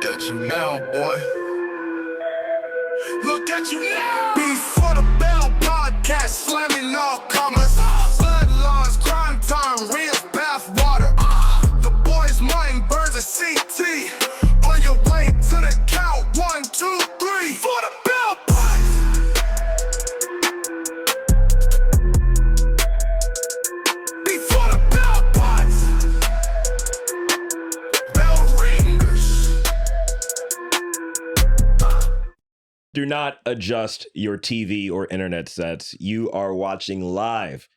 Look at you now, boy. Look at you now. Before the Bell podcast, slamming all comers. Bloodlines, crime time, real bath water. The boys' mind burns a CT. On your way to the count, 1, 2, 3. For the Bell podcast. Before the Bell podcast. Bell ringers. Do not adjust your TV or internet sets. You are watching live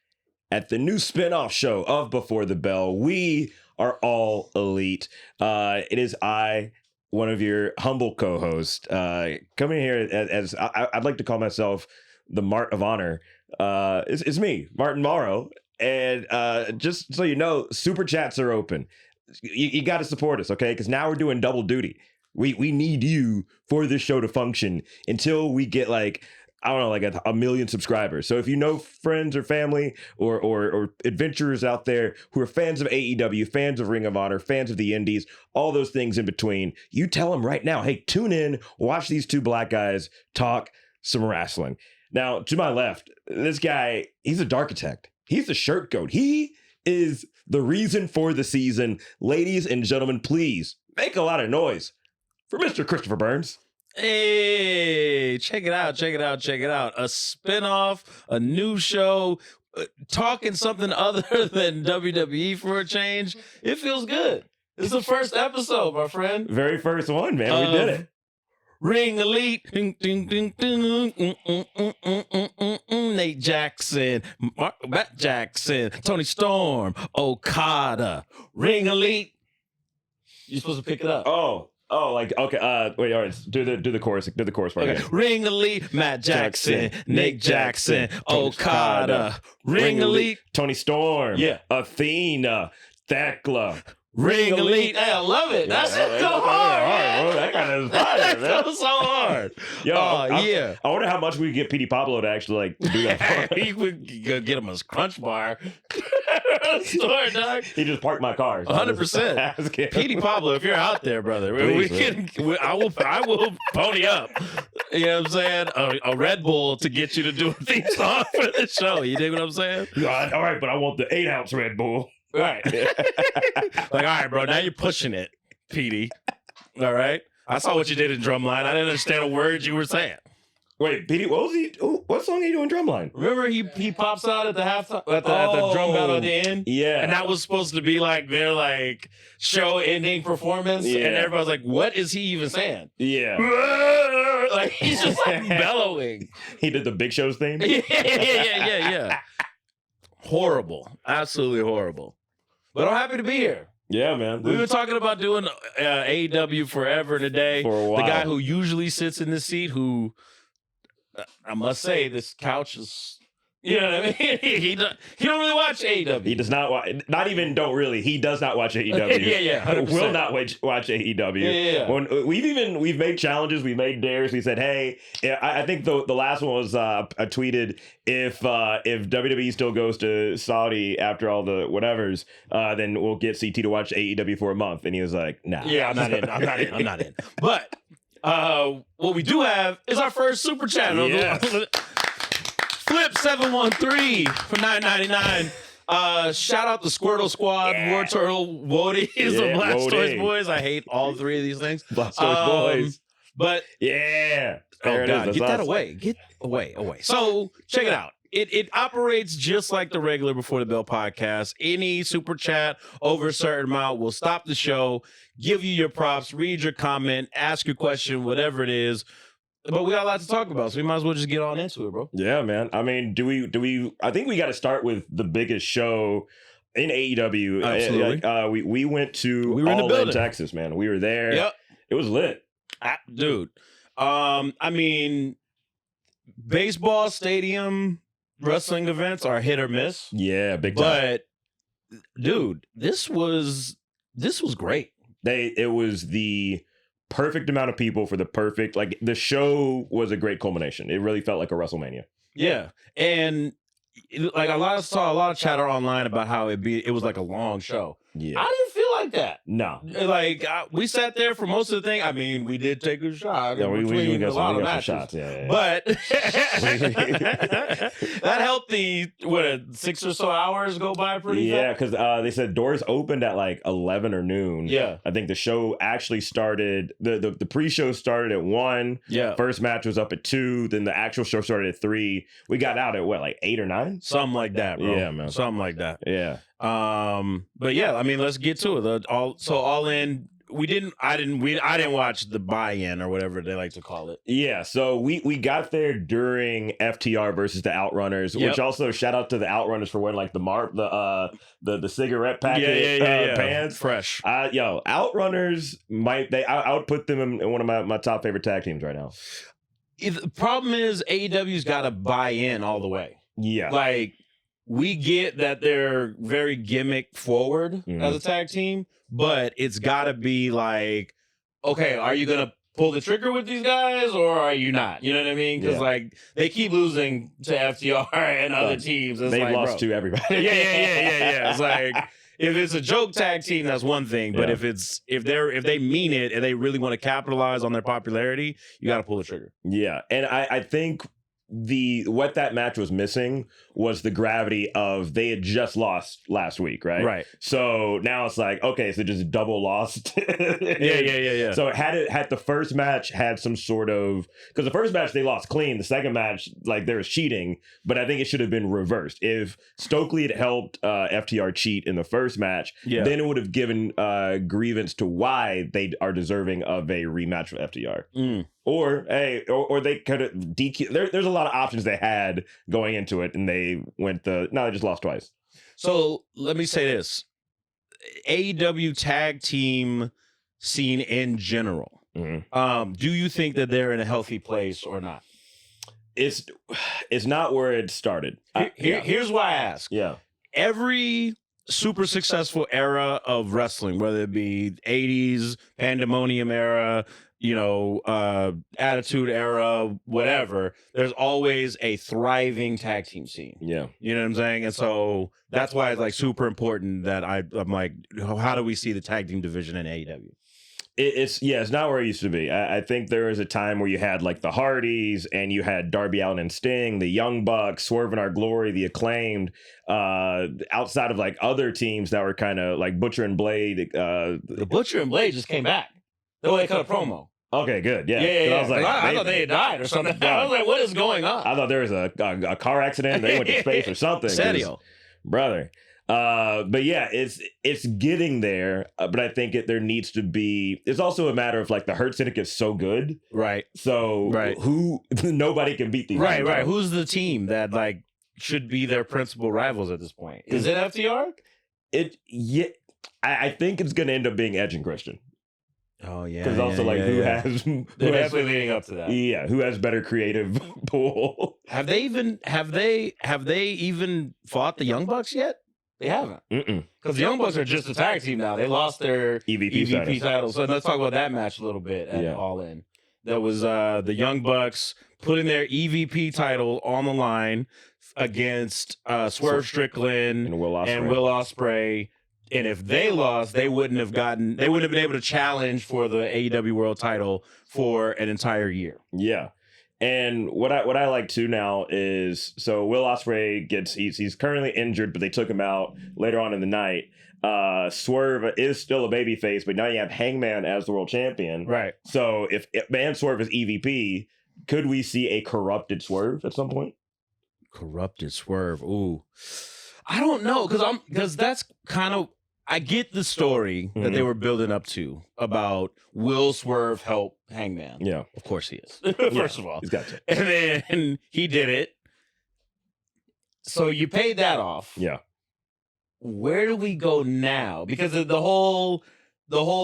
at the new spinoff show of Before the Bell. We are All Elite. It is I, one of your humble co-hosts, coming here as I'd like to call myself the Mart of Honor. It's me, Martin Morrow. And just so you know, super chats are open. You got to support us, okay? Because now we're doing double duty. We need you for this show to function until we get like a million subscribers. So if you know friends or family or adventurers out there who are fans of AEW, fans of Ring of Honor, fans of the Indies, all those things in between, you tell them right now, hey, tune in, watch these two black guys talk some wrestling. Now, to my left, this guy, he's a darkitect. He's the shirt goat. He is the reason for the season. Ladies and gentlemen, please make a lot of noise for Mr. Christopher Burns. Hey, check it out. A spinoff, a new show, talking something other than WWE for a change. It feels good. It's the first episode, my friend. Very first one, man. We did it. Ring Elite. Ding, ding, ding, ding. Nate Jackson, Matt Jackson, Toni Storm, Okada. Ring Elite. You're supposed to pick it up. Oh, like, okay, wait, all right, do the chorus part again. Ring Elite, Matt Jackson, Nick Jackson, Okada. Ring Elite, Toni Storm, yeah, Athena, Thekla. Ring Elite. Hey, I love it. That's so hard. Bro, that kind of inspired, man. That was so hard. Yo, yeah. I wonder how much we could get Petey Pablo to actually like do that. He would get him a crunch bar. Store, dog. He just parked my car. 100%. Petey Pablo, if you're out there, brother, I will pony up. You know what I'm saying? A Red Bull to get you to do a theme song for the show. You dig what I'm saying? All right, but I want the 8-ounce Red Bull. Right. Like, all right, bro, now you're pushing it, Petey. All right? I saw what you did in Drumline. I didn't understand a word you were saying. Wait, Petey, what song are you doing Drumline? Remember he pops out at the halftime at the drum battle at the end? Yeah. And that was supposed to be like their like show ending performance. Yeah. And everybody's like, what is he even saying? Yeah. Like he's just like bellowing. He did the Big Show's theme? Yeah. Horrible. Absolutely horrible. But I'm happy to be here. Yeah, man. We've been talking about doing AEW forever and a day. For a while. The guy who usually sits in this seat, who I must say, this couch is, you know what I mean? He don't really watch AEW. He does not watch. Not even don't really. He does not watch AEW. Yeah. 100%. Will not watch AEW. Yeah. When we've made challenges, we made dares. We said, hey, I think the last one was I tweeted if WWE still goes to Saudi after all the whatevers, then we'll get CT to watch AEW for a month. And he was like, nah. Yeah, I'm not in. But what we do have is our first super chat. Yes. Flip 713 for $9.99. Shout out the Squirtle Squad, War Turtle, Woadies, and Blastoise Boys. I hate all three of these things. Blastoise Boys. But yeah. Oh God, get that away. Get away. So check it out. It operates just like the regular Before the Bell podcast. Any super chat over a certain amount will stop the show, give you your props, read your comment, ask your question, whatever it is. But we got a lot to talk about, so we might as well just get on into it, bro. Yeah, man. I mean, do we? I think we got to start with the biggest show in AEW. Absolutely. We went to All In Texas, man. We were there. Yep. It was lit, dude. I mean, baseball stadium wrestling events are hit or miss. Yeah, big time. But dude, this was great. It was the perfect amount of people for the perfect, like, the show was a great culmination. It really felt like a WrestleMania. Yeah. And like saw a lot of chatter online about how it was like a long show. Yeah. I didn't feel like that. No. Like we sat there for most of the thing. I mean, we did take a shot. Yeah, we got a lot of some matches. shots. Yeah. But that helped the 6 or so hours go by pretty fast. because they said doors opened at like 11 or noon. Yeah. I think the show actually started. The pre-show started at 1. Yeah. First match was up at 2. Then the actual show started at 3. We got out at what, like 8 or 9? Something like that, bro. Yeah, man. Something like that. Yeah. But yeah, I mean, let's get to it. All in. I didn't watch the buy-in or whatever they like to call it. Yeah, so we got there during FTR versus the Outrunners, which also shout out to the Outrunners for wearing like the cigarette packet pants. Fresh. Outrunners I would put them in one of my top favorite tag teams right now. The problem is AEW's got to buy in all the way. Yeah. Like, we get that they're very gimmick forward as a tag team, but it's got to be like, okay, are you going to pull the trigger with these guys or are you not? You know what I mean? Because like they keep losing to FTR and other teams. It's They've like, lost to everybody. Yeah. It's like, if it's a joke tag team, that's one thing. But if they mean it and they really want to capitalize on their popularity, you got to pull the trigger. Yeah, and I think what that match was missing was the gravity of they had just lost last week, right? Right. So now it's like, okay, so just double lost. Yeah. So had the first match had some sort of, because the first match they lost clean, the second match like there was cheating, but I think it should have been reversed. If Stokely had helped FTR cheat in the first match, then it would have given grievance to why they are deserving of a rematch with FTR. Or they could have DQ. There's a lot of options they had going into it, and they went they just lost twice. So let me say this: AEW tag team scene in general. Do you think that they're in a healthy place or not? It's not where it started. Here's why I ask. Yeah, every super successful era of wrestling, whether it be 80s Pandemonium era, Attitude Era, whatever, there's always a thriving tag team scene. Yeah. You know what I'm saying? And so that's why it's like super important that I'm like, how do we see the tag team division in AEW? It's not where it used to be. I think there was a time where you had like the Hardys and you had Darby Allin and Sting, the Young Bucks, Swerve in Our Glory, the Acclaimed, outside of like other teams that were kind of like Butcher and Blade. The Butcher and Blade just came back. The way they cut a promo. Okay, good. Yeah. I was like, I thought they had died or something. I was like, what is going on? I thought there was a car accident. They went to space or something. Serio. Brother. But yeah, it's getting there. But I think there needs to be. It's also a matter of like the Hurt Syndicate's so good, right? So nobody can beat these. Right. Who's the team that like should be their principal rivals at this point? Is it FTR? I think it's going to end up being Edge and Christian. Oh yeah, because also who has they're definitely leading up to that. Yeah, who has better creative pool? Have they even fought the Young Bucks yet? They haven't. Because the Young Bucks are just a tag team now. They lost their EVP title. So let's talk about that match a little bit at All In. That was the Young Bucks putting their EVP title on the line against Swerve Strickland and Will Ospreay. And if they lost, they wouldn't have been able to challenge for the AEW World title for an entire year. Yeah. And what I like too now is, so Will Ospreay he's currently injured, but they took him out later on in the night. Swerve is still a babyface, but now you have Hangman as the world champion. Right. So if Swerve is EVP, could we see a corrupted Swerve at some point? Corrupted Swerve. Ooh. I don't know, because that's kind of, I get the story that they were building up to about will Swerve help Hangman. Yeah. Of course he is. First of all. He's got to. And then he did it. So you paid that off. Yeah. Where do we go now? Because the whole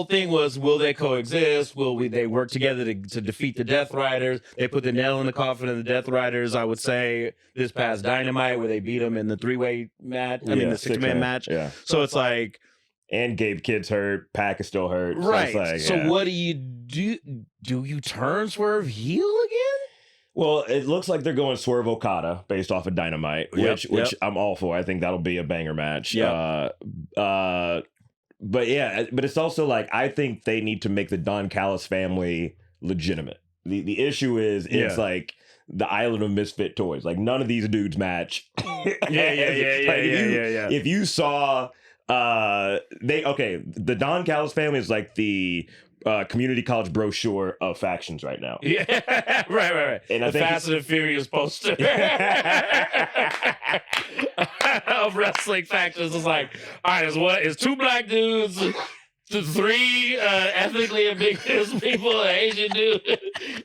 thing was, will they coexist? They work together to defeat the Death Riders? They put the nail in the coffin of the Death Riders, I would say, this past Dynamite, where they beat them in the three-way match. I mean, the six-man match. Yeah. So it's like... And Gabe Kidd's hurt. Pac is still hurt. Right. So what do you do? Do you turn Swerve heel again? Well, it looks like they're going Swerve Okada based off of Dynamite, which I'm all for. I think that'll be a banger match. Yep. but yeah, but it's also like I think they need to make the Don Callis family legitimate. The issue is it's like the island of misfit toys. Like none of these dudes match. If you saw the Don Callis family is like the community college brochure of factions right now. Yeah, right. And the Fast and Furious poster of wrestling factions is like, all right, it's two black dudes, three ethnically ambiguous people, an Asian dude,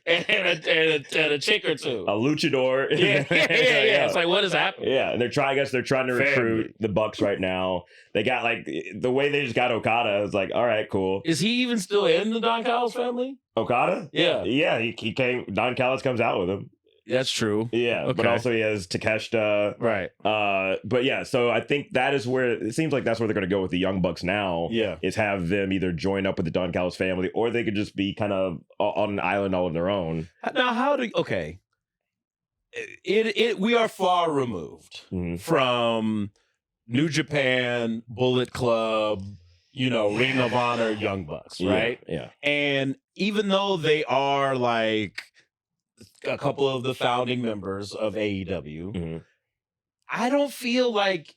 and a chick or two. A luchador. Yeah. It's like, what is happening? Yeah, and they're trying to recruit the Bucks right now. They got like the way they just got Okada. Is like, all right, cool. Is he even still in the Don Callis family? Okada? Yeah. He came. Don Callis comes out with him. That's true. Yeah, okay. But also he has Takeshita. Right. But yeah, so I think that is where it seems like that's where they're going to go with the Young Bucks now. Yeah. Is have them either join up with the Don Callis family or they could just be kind of on an island all on their own. Now, we are far removed from New Japan, Bullet Club, Ring of Honor, Young Bucks, right? Yeah. And even though they are like a couple of the founding members of AEW, I don't feel like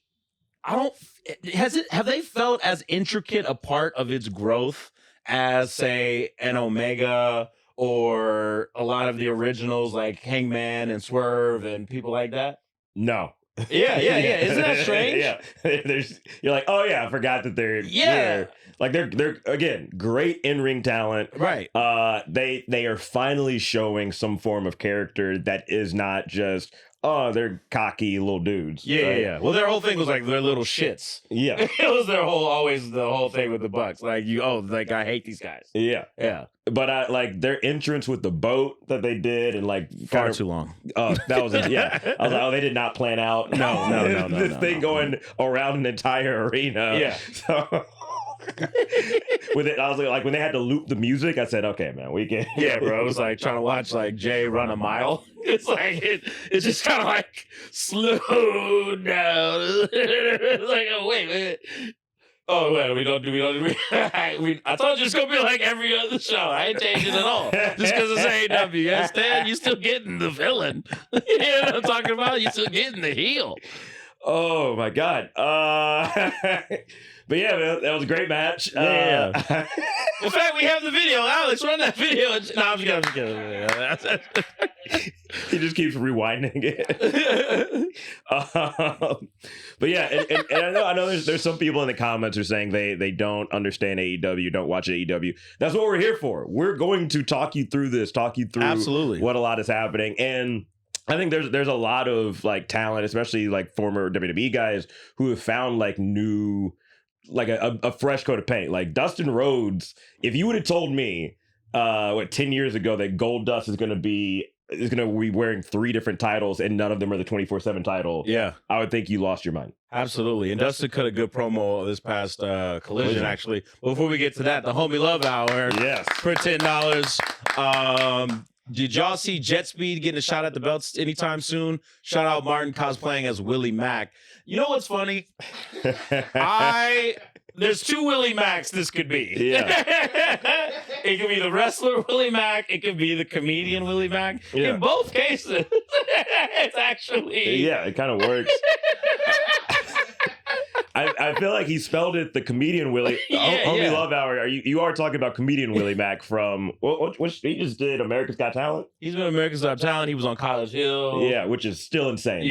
have they felt as intricate a part of its growth as say an Omega or a lot of the originals like Hangman and Swerve and people like that? No. Yeah. Isn't that strange? Yeah. You're like, oh yeah, I forgot that they're here. Like they're again great in-ring talent. Right. They are finally showing some form of character that is not just they're cocky little dudes. Yeah. Well, their whole thing was like they're little shits. Yeah. It was always the whole thing with the Bucks. Like I hate these guys. Yeah. But I like their entrance with the boat that they did and like far too long. Oh, that was I was like, they did not plan out. No. This thing going around an entire arena. Yeah. So with it, I was like when they had to loop the music, I said, okay, man, we can. Yeah, bro. It was like trying to watch like Jay run a mile. It's like it's just kind of like slow down. It's like, oh wait. Oh, wait, we don't do. I thought it's gonna be like every other show. I ain't changing at all. Just because it's AEW. You understand? You still getting the villain. You know what I'm talking about? You still getting the heel. Oh my God. But yeah, man, that was a great match. Yeah. In fact, we have the video. Alex, run that video. No, I'm just kidding. He just keeps rewinding it. But yeah, and I know there's some people in the comments who are saying they don't understand AEW, don't watch AEW. That's what we're here for. We're going to talk you through Absolutely what a lot is happening. And I think there's a lot of like talent, especially like former WWE guys who have found like new, like a fresh coat of paint. Like Dustin Rhodes, if you would have told me 10 years ago that Goldust is going to be wearing 3 different titles and none of them are the 24/7 title, I would think you lost your mind. Absolutely. And Dustin cut a good promo this past Collision, actually. Before we get to that, the Homie Love Hour. Yes. For $10. Did y'all see Jet Speed getting a shot at the belts anytime soon? Shout out Martin cosplaying as Willie Mack. You know what's funny? There's 2 Willie Macks this could be. Yeah. It could be the wrestler Willie Mack. It could be the comedian Willie Mack. Yeah. In both cases, it's actually... Yeah, it kind of works. I feel like he spelled it the comedian Willie. Homie Love Hour. You are talking about comedian Willie Mack from what he just did America's Got Talent. He's been America's Got Talent. He was on College Hill. Yeah, which is still insane.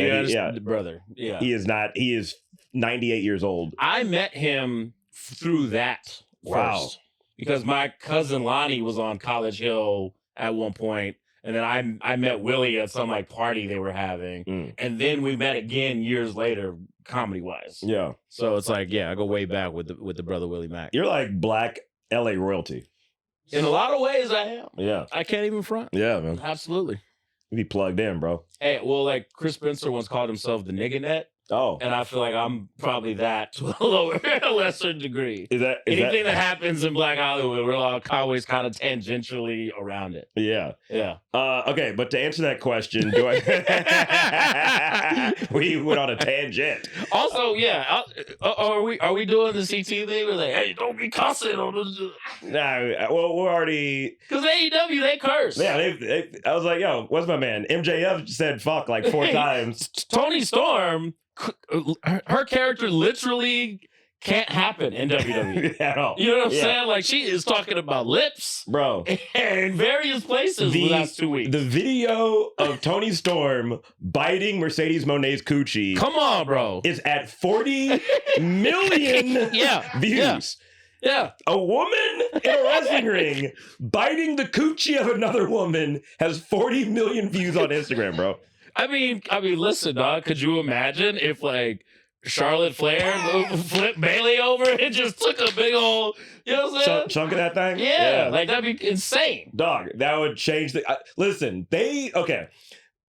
Brother. Yeah, he is not. He is 98 years old. I met him through that first because my cousin Lonnie was on College Hill at one point. And then I met Willie at some like party they were having. And then we met again years later, comedy wise. Yeah. So it's like, I go way back with the brother Willie Mack. You're like black LA royalty. In a lot of ways I am. Yeah. I can't even front. Yeah, man. Absolutely. You be plugged in, bro. Hey, well, like Chris Spencer once called himself the nigga net. Oh, And I feel like I'm probably that to a lesser degree. is Anything that happens in Black Hollywood, we're always kind of tangentially around it. Yeah. Yeah. Okay, but to answer that question, do I? We went on a tangent. Also, yeah, are we doing the CT thing? We're like, hey, don't be cussing on the. No, well, we're already. Because AEW, they curse. Yeah, I was like, yo, what's my man? MJF said fuck like 4 times. Toni Storm, her character literally can't happen in WWE. At all. You know what I'm saying? Like, she is talking about lips, bro, in various places the last 2 weeks. The video of Toni Storm biting Mercedes Moné's coochie. Come on, bro. Is at 40 million views. Yeah. A woman in a wrestling ring biting the coochie of another woman has 40 million views on Instagram, bro. I mean, listen, dog. Could you imagine if like Charlotte Flair flipped Bailey over and just took a big old, you know what I'm saying? Chunk of that thing? Yeah, like that'd be insane. Dog, that would change the. Listen,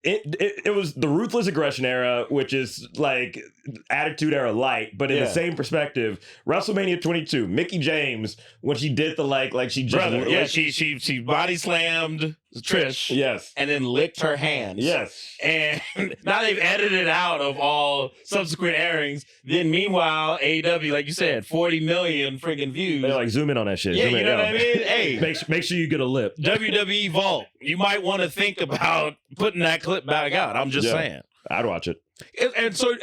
It was the ruthless aggression era, which is like attitude era light, but in the same perspective, WrestleMania 22, Mickie James, when she did the like she just she body slammed Trish, yes, and then licked her hands, yes, and now they've edited it out of all subsequent airings. Then meanwhile, AEW, like you said, 40 million freaking views. They like zoom in on that shit. Yeah, zoom you in, know what I mean? Hey, make sure you get a lip. WWE Vault, you might want to think about putting that clip back out. I'm just saying. I'd watch it.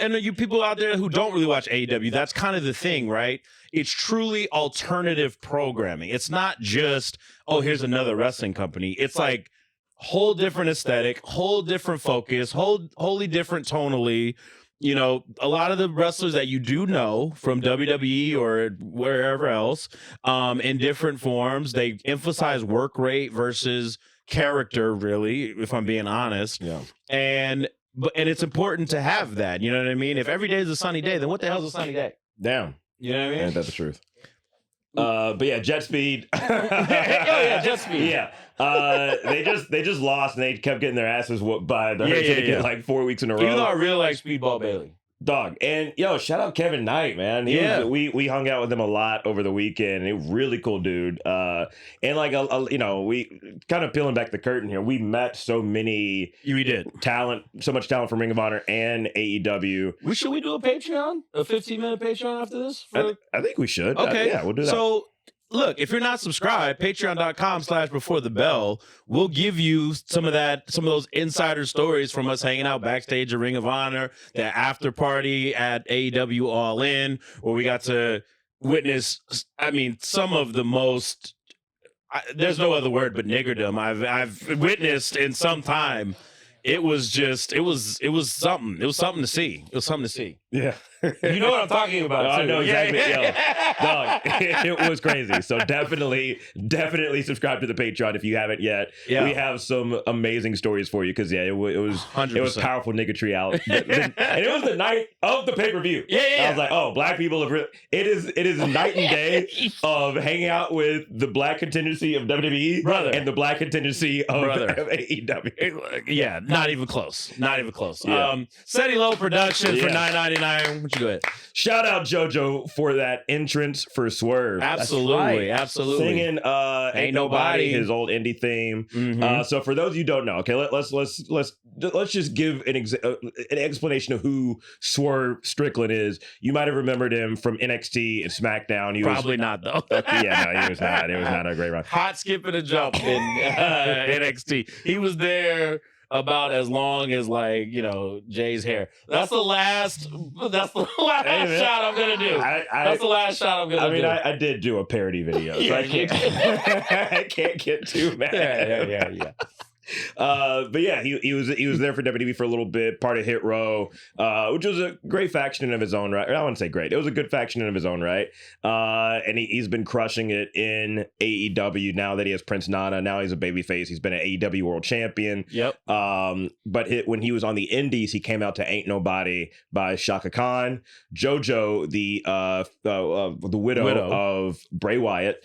And you people out there who don't really watch AEW, that's kind of the thing, right? It's truly alternative programming. It's not just, oh, here's another wrestling company. It's like whole different aesthetic, whole different focus, wholly different tonally. You know, a lot of the wrestlers that you do know from WWE or wherever else, in different forms, they emphasize work rate versus character, really, if I'm being honest. Yeah. And it's important to have that. You know what I mean? If every day is a sunny day, then what the hell's a sunny day? Damn. You know what I mean? Ain't that the truth? But yeah, Jet Speed. Jet Speed. Yeah. They just lost and they kept getting their asses whooped by the Hurt Syndicate like 4 weeks in a row. Even though I really like Speedball Bailey. Dog. And yo, shout out Kevin Knight, man. We hung out with him a lot over the weekend. A really cool dude. And like we kind of peeling back the curtain here. We met so many so much talent from Ring of Honor and AEW. Should we do a Patreon? A 15-minute Patreon after this? I think we should. Okay. Yeah, we'll do that. So look, if you're not subscribed, patreon.com/beforethebell, we'll give you some of those insider stories from us hanging out backstage at Ring of Honor, the after party at AEW All In, where we got to witness, some of the most, there's no other word but niggerdom I've witnessed in some time. It was something. It was something to see. It was something to see. Yeah. You know what I'm talking about, too. I know exactly. Dog, it was crazy. So definitely subscribe to the Patreon if you haven't yet. Yeah. We have some amazing stories for you because it was 100%. It was powerful niggatry out. And it was the night of the pay-per-view. Yeah. I was like, oh, black people have it is night and day of hanging out with the black contingency of WWE and the black contingency of AEW. Yeah, not even close. Yeah. Seti Low Productions for $9.99. What you go ahead? Shout out JoJo for that entrance for Swerve. Absolutely. Singing Ain't Nobody, his old indie theme. Mm-hmm. So for those of you who don't know, okay, let's just give an explanation of who Swerve Strickland is. You might have remembered him from NXT and SmackDown. Probably not though. He was not. It was not a great run. Hot skip and a jump in NXT. He was there about as long as Jay's hair. That's the last shot I'm gonna do. That's the last shot I'm gonna do. I did do a parody video, so I can't get too mad. Yeah. But yeah, he was there for WWE for a little bit, part of Hit Row, which was a great faction of his own right. I wouldn't say great; it was a good faction of his own right. And he's been crushing it in AEW now that he has Prince Nana. Now he's a babyface. He's been an AEW World Champion. Yep. But when he was on the Indies, he came out to "Ain't Nobody" by Shaka Khan. JoJo, the widow of Bray Wyatt,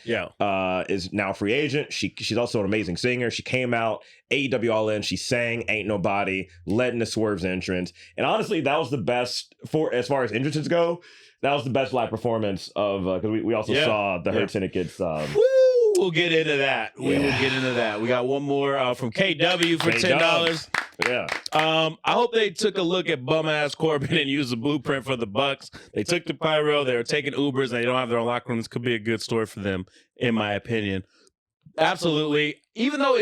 is now a free agent. She's also an amazing singer. She came out AEW All In. She sang "Ain't Nobody," led in the Swerve's entrance, and honestly, that was the best for as far as entrances go. That was the best live performance of because we also saw the Hurt Syndicate's. We'll get into that. We will get into that. We got one more from KW for $10. Yeah. I hope they took a look at bum ass Corbin and used the blueprint for the Bucks. They took the pyro. They were taking Ubers, and they don't have their own locker rooms. Could be a good story for them, in my opinion. Absolutely. Even though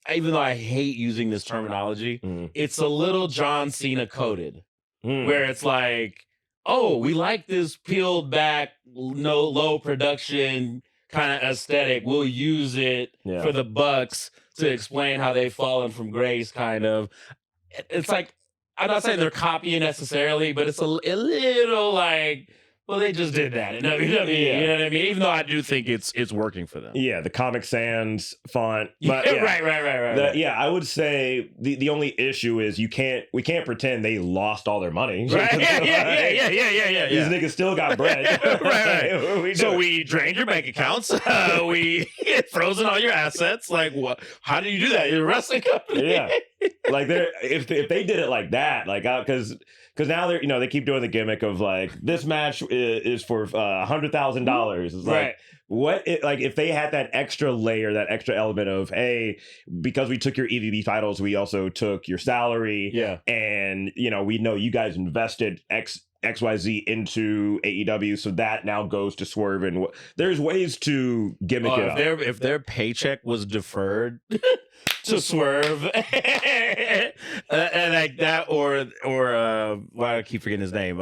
I hate using this terminology, it's a little John Cena coded, where it's like, oh, we like this peeled back, no low production kind of aesthetic. We'll use it for the Bucks to explain how they've fallen from grace, kind of. It's like, I'm not saying they're copying necessarily, but it's a little like, well, they just did that in WWE. You know what I mean? Even though I do think it's working for them. Yeah, the Comic Sans font. But, Right. I would say the only issue is we can't pretend they lost all their money. Right. Yeah. These niggas still got bread. right. So we drained your bank accounts. We frozen all your assets. Like, what? How did you do that? You're a wrestling company. Yeah. Like if they did it like that, like because now they're they keep doing the gimmick of like this match is for $100,000. It's like like if they had that extra layer, that extra element of, hey, because we took your EVB titles, we also took your salary. Yeah. And we know you guys invested XYZ into AEW, so that now goes to Swerve, and there's ways to gimmick it up. If their paycheck was deferred to Swerve, and like that, or why do I keep forgetting his name?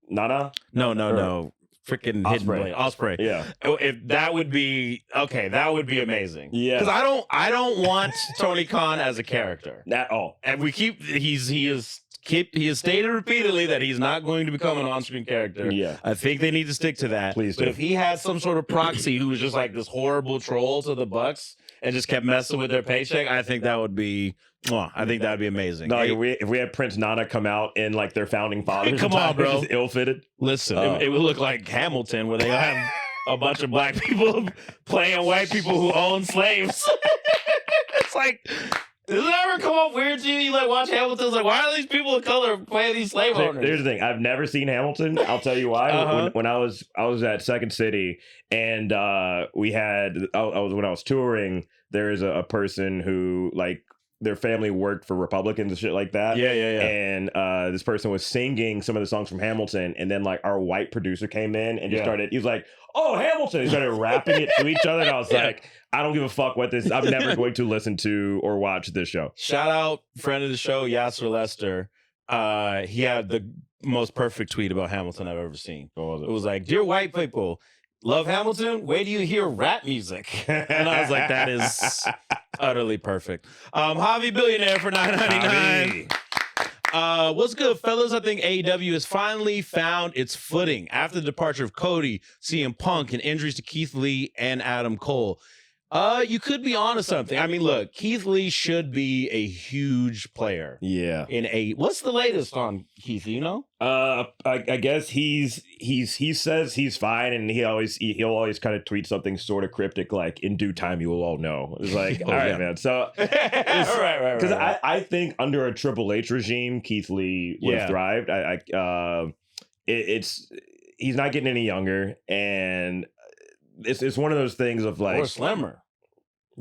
Nana? No. Freaking Hidden Blade. Osprey. Yeah. If that would be okay, that would be amazing. Yeah. Because I don't want Tony Khan as a character At all. and he has stated repeatedly that he's not going to become an on-screen character. Yeah. I think they need to stick to that. Please But do. if he had some sort of proxy who was just like this horrible troll to the Bucks and just kept messing with their paycheck, I think that would be amazing. No, Hey, if we had Prince Nana come out in like their founding fathers, Come on, bro. just ill-fitted. listen, it would look like Hamilton where they have a bunch of black people playing white people who own slaves. It's like, does it ever come up weird to you? You like watch Hamilton, it's like, why are these people of color playing these slave owners? Here's the thing: I've never seen Hamilton. I'll tell you why. When I was at Second City, and we had when I was touring. There is a person who like their family worked for Republicans and shit like that. Yeah. And this person was singing some of the songs from Hamilton, and then like our white producer came in and just started. He was like, "Oh, Hamilton!" He started rapping it to each other, and I was like, "I don't give a fuck what this. I'm never going to listen to or watch this show." Shout out friend of the show, Yasser Lester. He had the most perfect tweet about Hamilton I've ever seen. What was It was like, "Dear white people, love Hamilton? Wait till you hear rap music." And I was like, that is utterly perfect. Javi Billionaire for $9.99. What's good, fellas? I think AEW has finally found its footing after the departure of Cody, CM Punk, and injuries to Keith Lee and Adam Cole. You could be onto something. I mean, look, Keith Lee should be a huge player. Yeah. What's the latest on Keith? You know? I guess he says he's fine, and he'll always kind of tweet something sort of cryptic like, "In due time, you will all know." It's like, all right, man. So, right. Because I think under a Triple H regime, Keith Lee would have thrived. He's not getting any younger, and it's one of those things of like, or slimmer.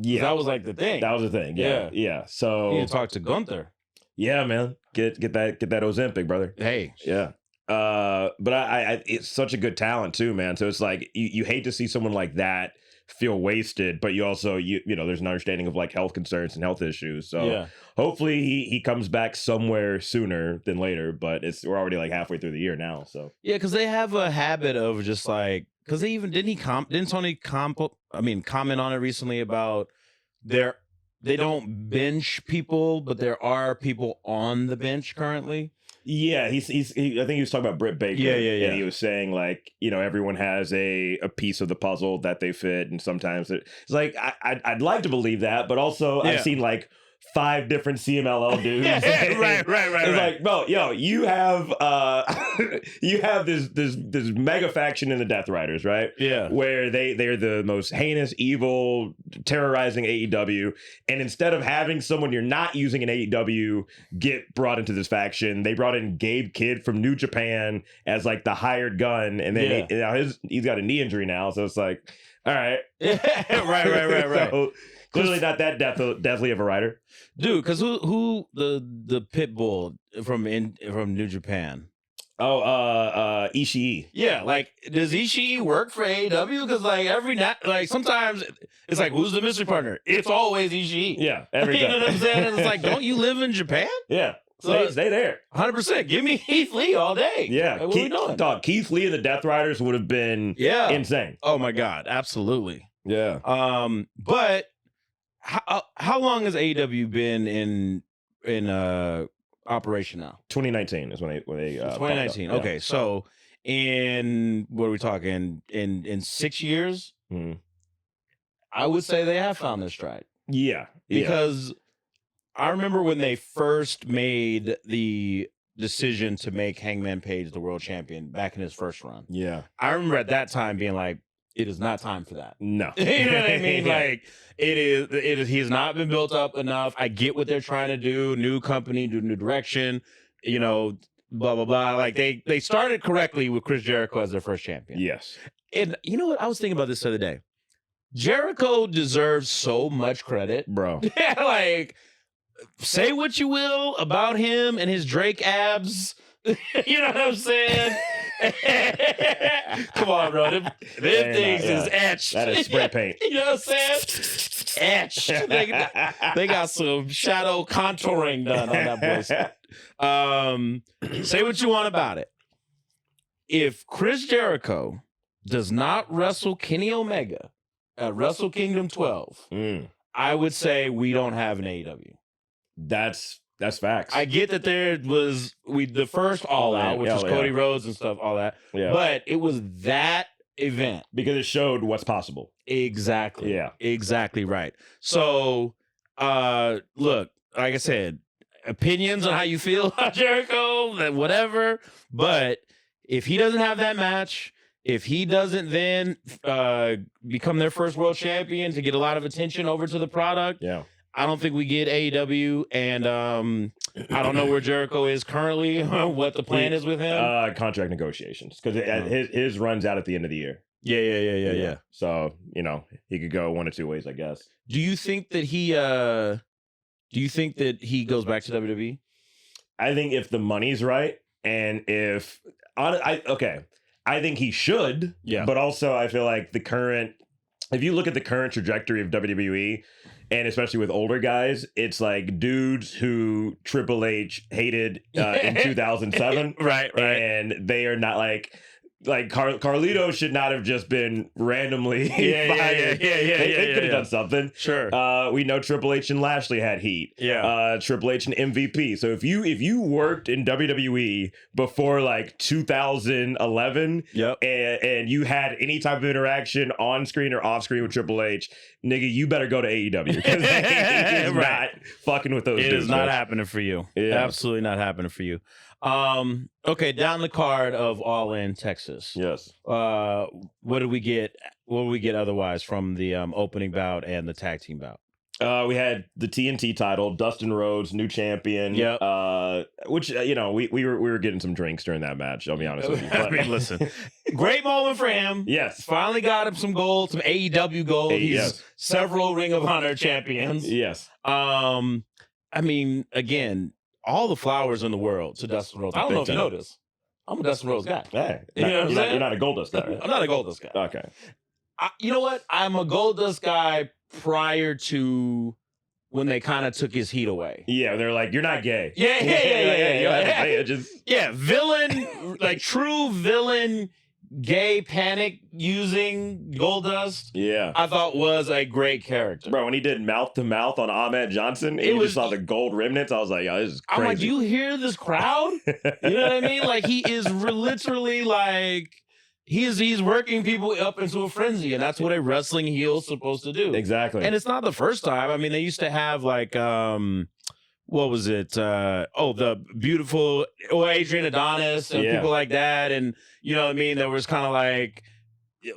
Yeah, that was like the thing. That was the thing. Yeah. So you need to talk to Gunther. Yeah, man. Get that Ozempic, brother. Hey. Yeah. But I it's such a good talent too, man. So it's like you hate to see someone like that feel wasted, but you also you know there's an understanding of like health concerns and health issues. So hopefully he comes back somewhere sooner than later. But we're already like halfway through the year now. So yeah, because they have a habit of just like because didn't Tony comment on it recently about they don't bench people, but there are people on the bench currently. Yeah, I think he was talking about Britt Baker. Yeah. And he was saying like, you know, everyone has a piece of the puzzle that they fit, and sometimes it's like I'd like to believe that, but also I've seen like 5 different CMLL dudes. right. It's like, bro, yo, you have this mega faction in the Death Riders, right? Yeah. Where they're the most heinous, evil, terrorizing AEW. And instead of having someone you're not using in AEW get brought into this faction, they brought in Gabe Kidd from New Japan as like the hired gun. And then he's got a knee injury now, so it's like, all right. right. So, clearly not that deathly of a writer. Dude, because who the pit bull from New Japan? Oh, Ishii. Yeah, like, does Ishii work for AEW? Because like sometimes it's like, who's the mystery partner? It's always Ishii. Yeah, every time. You know what I'm saying? And it's like, don't you live in Japan? Yeah. So stay there. 100%. Give me Keith Lee all day. Yeah. Like, what are we doing? Dog, Keith Lee and the Death Riders would have been insane. Oh my God, absolutely. Yeah. But how long has AEW been in operation now? 2019 is when they 2019. Okay, so in what are we talking? In 6 years, I would say they have found their stride. Yeah, because I remember when they first made the decision to make Hangman Page the world champion back in his first run. Yeah, I remember at that time being like, it is not time for that. No. You know what I mean? Like, it is, he's not been built up enough. I get what they're trying to do. New company, new direction, you know, blah, blah, blah. Like, they started correctly with Chris Jericho as their first champion. Yes. And you know what? I was thinking about this the other day. Jericho deserves so much credit. Bro. Like, say what you will about him and his Drake abs. You know what I'm saying? Come on, bro. Them things is etched. That is spray paint. You know what I'm saying? Etched. They got some shadow contouring done on that boy. Say what you want about it. If Chris Jericho does not wrestle Kenny Omega at Wrestle Kingdom 12, I would say we don't have an AEW. That's facts. I get that there was the first All Out, which was Cody Rhodes and stuff, all that. Yeah. But it was that event. Because it showed what's possible. Exactly. Yeah. Exactly right. So, look, like I said, opinions on how you feel about Jericho, whatever. But if he doesn't have that match, if he doesn't then become their first world champion to get a lot of attention over to the product, I don't think we get AEW, and I don't know where Jericho is currently, what the plan is with him. Contract negotiations, because his runs out at the end of the year. Yeah. So, you know, he could go one or two ways, I guess. Do you think that he goes back to WWE? I think if the money's right, and I think he should. Yeah. But also, I feel like if you look at the current trajectory of WWE, and especially with older guys, it's like dudes who Triple H hated in 2007. Right. And they are not like Carlito should not have just been randomly fired. They could have done something. Sure. We know Triple H and Lashley had heat. Yeah. Triple H and MVP. So if you worked in WWE before like 2011, and you had any type of interaction on screen or off screen with Triple H, nigga, you better go to AEW, because he is not fucking with those dudes. It is not happening for you. Yeah. Absolutely not happening for you. Okay, down the card of All In Texas. Yes. What did we get? What did we get otherwise from the opening bout and the tag team bout? We had the TNT title, Dustin Rhodes, new champion. Yeah. Which you know, we were getting some drinks during that match. I'll be honest with you. But, I mean, listen, great moment for him. Yes. Finally got him some gold, some AEW gold. He's several Ring of Honor champions. Yes. I mean, again, all the flowers in the world to Dustin Rhodes. I don't know if you know this. I'm a Dustin Rhodes guy. Hey, you're not a Goldust guy. Right? I'm not a Goldust guy. Okay. You know what? I'm a Goldust guy prior to when they kind of took his heat away. Yeah, they're like, you're not gay. Yeah, villain, like true villain, gay panic using Goldust. Yeah, I thought was a great character, bro. When he did mouth to mouth on Ahmed Johnson, and you just saw the gold remnants. I was like, yo, this is crazy. I'm like, do you hear this crowd? You know what I mean? Like, he is literally like, he's working people up into a frenzy, and that's what a wrestling heel is supposed to do. Exactly. And it's not the first time. I mean, they used to have like what was it? The beautiful Adrian Adonis and people like that, and you know what I mean. There was kind of like,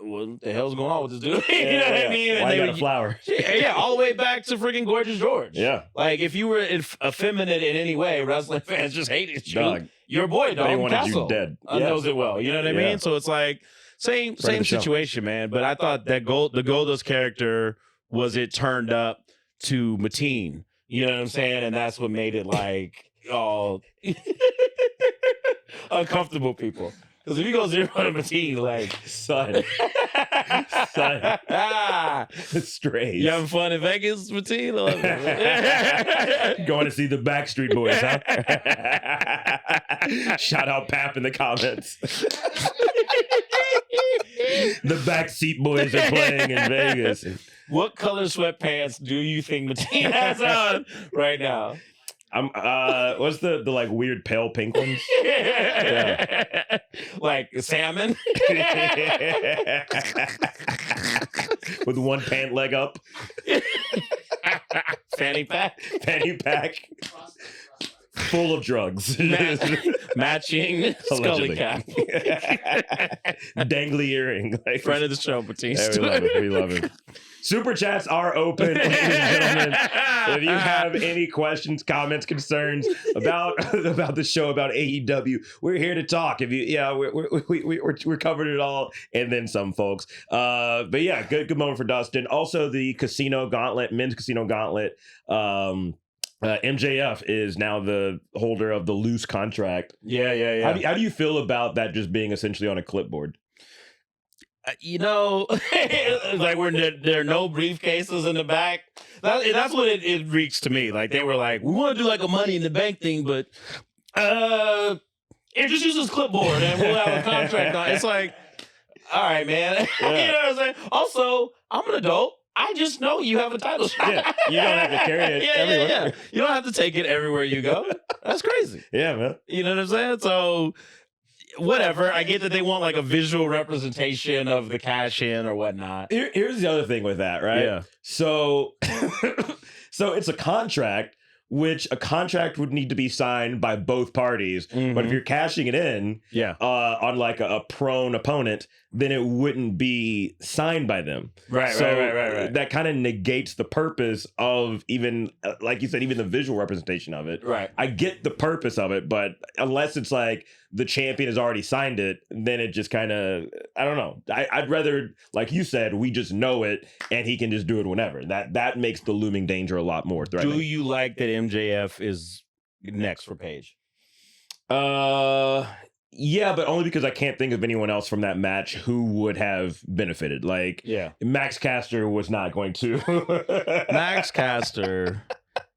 what the hell's going on with this dude? You know what I mean? And Why they you got a flower? Yeah, all the way back to freaking Gorgeous George. Yeah. Like if you were effeminate in any way, wrestling fans just hated you. Dog. Your boy, dog, They wanted Castle, you dead. knows it well. You know what I mean? So it's like same situation, man. But I thought that the Goldust character was it turned up to Mateen. You know what I'm saying? And that's what made it like all uncomfortable people. Because if you go 0 to Mateen, like Son. Strays. You having fun in Vegas, Mateen? I love it. Going to see the Backstreet Boys, huh? Shout out Pap in the comments. The Backseat Boys are playing in Vegas. What color sweatpants do you think Mateen has on right now? What's the like weird pale pink ones? Yeah. Like salmon? With one pant leg up. Fanny pack? Fanny pack. Full of drugs. Matching Scully Allegedly. cap. Dangly earring. Like, Friend of the show, Batiste. yeah, we love it. We love it. Super chats are open, ladies and gentlemen. If you have any questions, comments, concerns about the show, about AEW, we're here to talk. If you, we're covered it all, and then some, folks. But yeah, good moment for Dustin. Also, the Casino Gauntlet, men's Casino Gauntlet. MJF is now the holder of the loose contract. Yeah. How do you feel about that just being essentially on a clipboard? You know, like when there are no briefcases in the back. That's what it reeks to me. Like they were like, we want to do like a Money in the Bank thing, but just use this clipboard and we'll have a contract on. It's like, all right, man. Yeah. You know what I'm saying? Also, I'm an adult. I just know you have a title shot. Yeah, you don't have to carry it everywhere. Yeah. You don't have to take it everywhere you go. That's crazy. Yeah, man. You know what I'm saying? So whatever. I get that they want like a visual representation of the cash in or whatnot. Here's the other thing with that, right? Yeah. So, so it's a contract, which a contract would need to be signed by both parties. Mm-hmm. But if you're cashing it in, on like a prone opponent, then it wouldn't be signed by them. Right. That kind of negates the purpose of even, like you said, even the visual representation of it. Right. I get the purpose of it, but unless it's like the champion has already signed it, then it just kind of, I don't know. I'd rather, like you said, we just know it and he can just do it whenever. That makes the looming danger a lot more threatening. Do you like that MJF is next for Paige? Yeah, but only because I can't think of anyone else from that match who would have benefited. Like, Max Caster was not going to. Max Caster.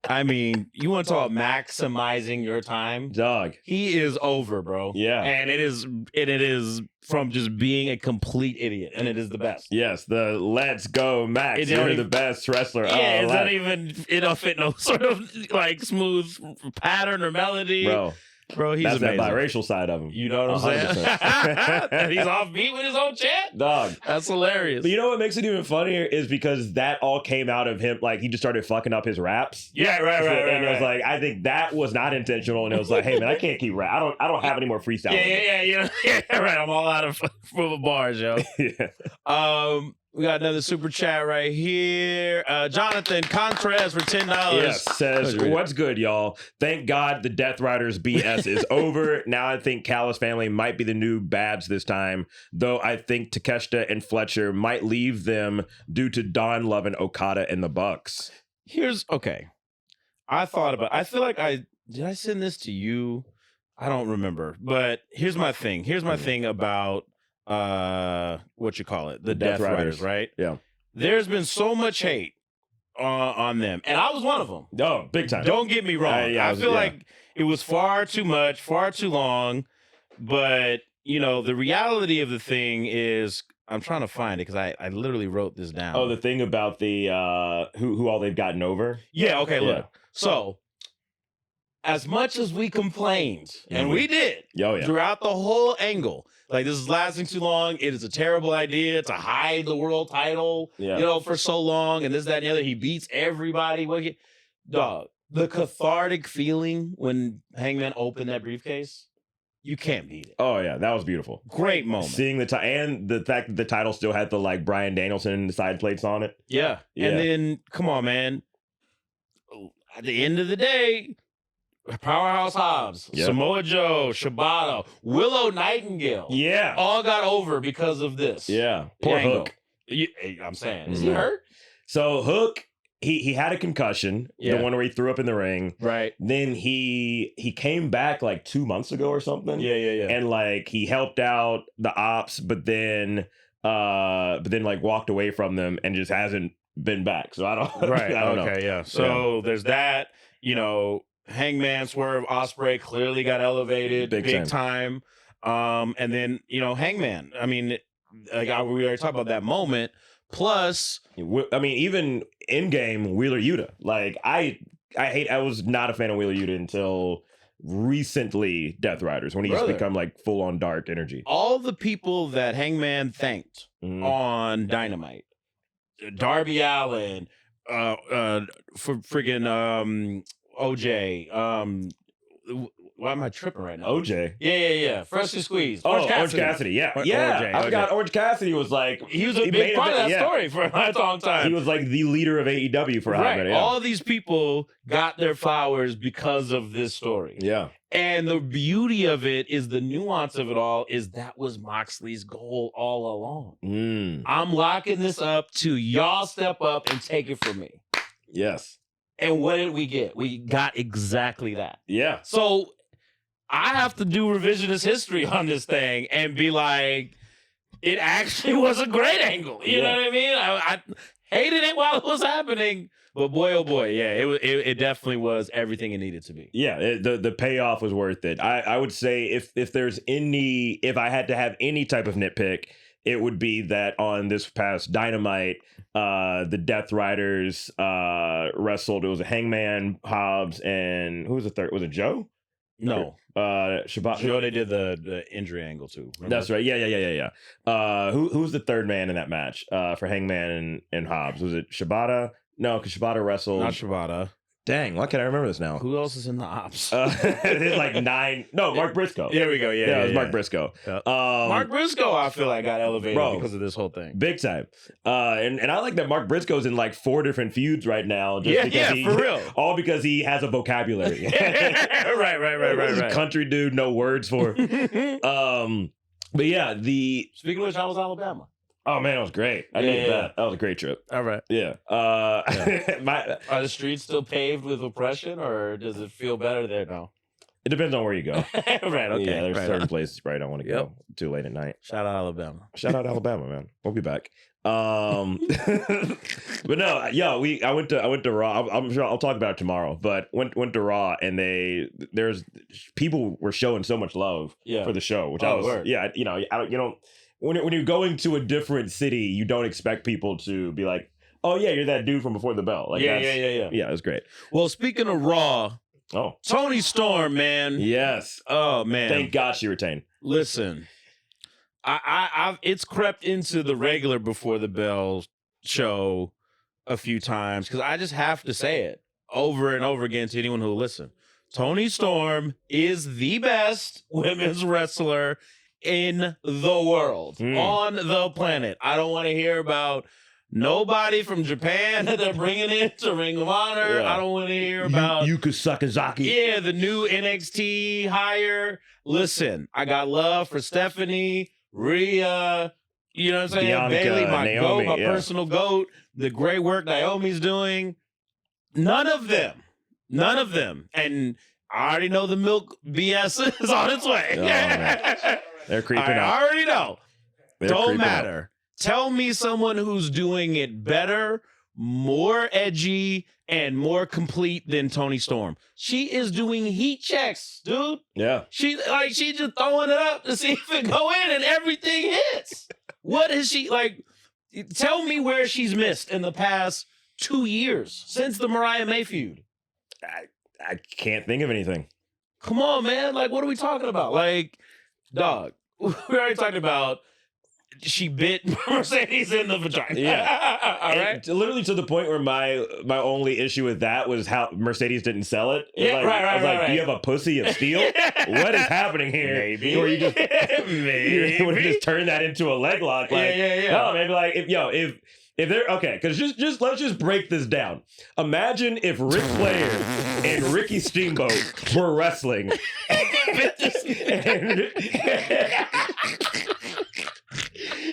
I mean, you want to talk about maximizing your time? Dog. He is over, bro. Yeah. And it is from just being a complete idiot, and it is the best. Yes, the let's go, Max. You're the best wrestler. Yeah, it's not even, it don't fit no sort of like smooth pattern or melody. Bro, he's That's amazing. that biracial side of him. You know what I'm saying? He's off beat with his own chant? Dog. That's hilarious. But you know what makes it even funnier is because that all came out of him, like he just started fucking up his raps. Yeah, right. And it was like, I think that was not intentional. And it was like, hey man, I can't keep rap. I don't have any more freestyle. Yeah, right. I'm all out of bars, yo. We got another super chat right here. Jonathan Contreras for $10. Yes, says, what's good, y'all? Thank God the Death Riders BS is over. Now I think Callis family might be the new Babs this time, though I think Takeshita and Fletcher might leave them due to Don loving Okada and the Bucks. Okay. I feel like did I send this to you? I don't remember. But here's my thing. Here's my thing about what you call it, the Death Riders, right? Yeah. There's been so much hate on them, and I was one of them. Oh, big time. Don't get me wrong. I feel like it was far too much, far too long. But you know, the reality of the thing is, I'm trying to find it because I literally wrote this down. Oh, the thing about the who all they've gotten over. Yeah. Okay. Yeah. Look. So, as much as we complained, and we did, throughout the whole angle, Like, this is lasting too long. It is a terrible idea to hide the world title, Yeah. for so long, and this, that, and the other. He beats everybody. Dog, the cathartic feeling when Hangman opened that briefcase, you can't beat it. Oh yeah, that was beautiful. Great moment. Seeing and the fact that the title still had the like Bryan Danielson side plates on it. Yeah. And then, come on, man. At the end of the day, Powerhouse Hobbs, Samoa Joe, Shibata, Willow Nightingale, all got over because of this. Yeah, poor Hook. I'm saying, is he hurt? So Hook, he had a concussion, the one where he threw up in the ring. Right. Then he came back like 2 months ago or something. Yeah. And like he helped out the ops, but then like walked away from them and just hasn't been back. So I don't. Right. I don't know. Okay. Yeah. So there's that. Hangman, Swerve, Ospreay clearly got elevated big time. And then Hangman. I mean, like we already talked about that moment. Plus, I mean, even in game Wheeler Yuta. Like I was not a fan of Wheeler Yuta until recently Death Riders, when he's become like full on dark energy. All the people that Hangman thanked on Dynamite, Darby Allin, for friggin' OJ, why am I tripping right now? OJ. Yeah. Freshly Squeezed. Orange Cassidy. Yeah. I forgot Orange Cassidy was like... He was a big part of that story for a long time. He was like the leader of AEW for a hot minute. Yeah. All these people got their flowers because of this story. Yeah. And the beauty of it is the nuance of it all is that was Moxley's goal all along. I'm locking this up to y'all step up and take it from me. Yes. And what did we get? We got exactly that. Yeah. So I have to do revisionist history on this thing and be like, it actually was a great angle. You know what I mean? I hated it while it was happening, but boy, oh boy, it definitely was everything it needed to be. Yeah, the payoff was worth it. I would say if I had to have any type of nitpick, it would be that on this past Dynamite, the Death Riders wrestled. It was a Hangman, Hobbs, and who was the third? Was it Joe? No. Shabbat. Joe, they did the injury angle too. Remember? That's right. Yeah. Who was the third man in that match for Hangman and Hobbs? Was it Shibata? No, because Shibata wrestled. Not Shibata. Dang, why can't I remember this now? Who else is in the ops? It's like 9. No, Mark Briscoe. There we go. Yeah, it was Mark Briscoe. Yeah. Mark Briscoe, I feel like got elevated because of this whole thing. Big time. And I like that Mark Briscoe's in like 4 different feuds right now. For real. All because he has a vocabulary. Right. He's a country dude, no words for. But yeah, Speaking of which, I was Alabama. Oh man, it was great. I needed that. That was a great trip. All right. Yeah. Are the streets still paved with oppression, or does it feel better there now? It depends on where you go. Right. Okay. Yeah, there's certain places where I don't want to go too late at night. Shout out Alabama. Shout out Alabama, man. We'll be back. But no, I went to Raw. I'm sure I'll talk about it tomorrow. But went to Raw, and there's people were showing so much love for the show, which I was when you're going to a different city, you don't expect people to be like, oh yeah, you're that dude from Before the Bell. Like, yeah, it was great. Well, speaking of Raw, Toni Storm, man. Yes. Oh man. Thank God she retained. Listen, I've it's crept into the regular Before the Bell show a few times because I just have to say it over and over again to anyone who'll listen. Toni Storm is the best women's wrestler in the world, on the planet. I don't want to hear about nobody from Japan that they're bringing in to Ring of Honor. I don't want to hear about Yuka Sakazaki. Yeah, the new NXT hire. Listen, I got love for Stephanie, Rhea, you know what I'm saying? Bianca, Bailey, my Naomi, goat, my personal goat, the great work Naomi's doing. None of them. And I already know the milk BS is on its way. Oh, they're creeping up. I already know. Don't matter. Up. Tell me someone who's doing it better, more edgy, and more complete than Toni Storm. She is doing heat checks, dude. Yeah. She just throwing it up to see if it go in and everything hits. What is she like? Tell me where she's missed in the past 2 years since the Mariah May feud. I can't think of anything. Come on, man. Like, what are we talking about? Like, dog, we already talked about she bit Mercedes in the vagina. Yeah. All right. Literally to the point where my only issue with that was how Mercedes didn't sell it. Yeah, like, right, I was like, right. do you have a pussy of steel? What is happening here? Maybe. Or you just Maybe. you would just turn that into a leg lock. Like, Yeah. no, maybe like if they're okay, because just let's just break this down. Imagine if Ric Flair and Ricky Steamboat were wrestling. and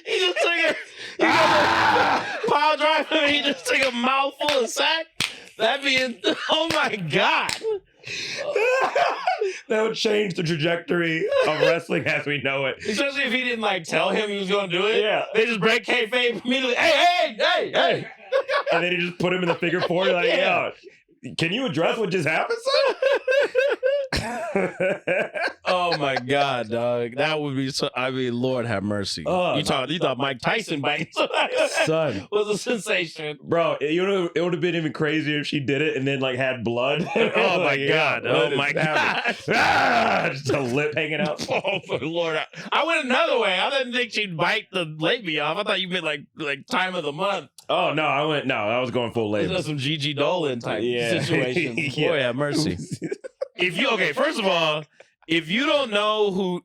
He just took it. He pile drive him. He just took a mouthful of sack. That'd be, oh my God. that would change the trajectory of wrestling as we know it. Especially if he didn't like tell him he was going to do it. Yeah. They just break kayfabe immediately. Hey. And then you just put him in the figure four. You're like, yo, can you address what just happened, son? Oh my God, dog. That would be so. I mean, Lord have mercy. Oh, you thought Mike Tyson biting son was a sensation. Bro, it would have been even crazier if she did it and then like had blood. Oh my Like, God. yeah, Oh my God. Just a lip hanging out. Oh my Lord. I went another way. I didn't think she'd bite the labia off. I thought you meant like time of the month. Oh no, I was going full labor. Those are some Gigi Dolan type Yeah. situations. Yeah. Boy, have mercy. First of all, if you didn't know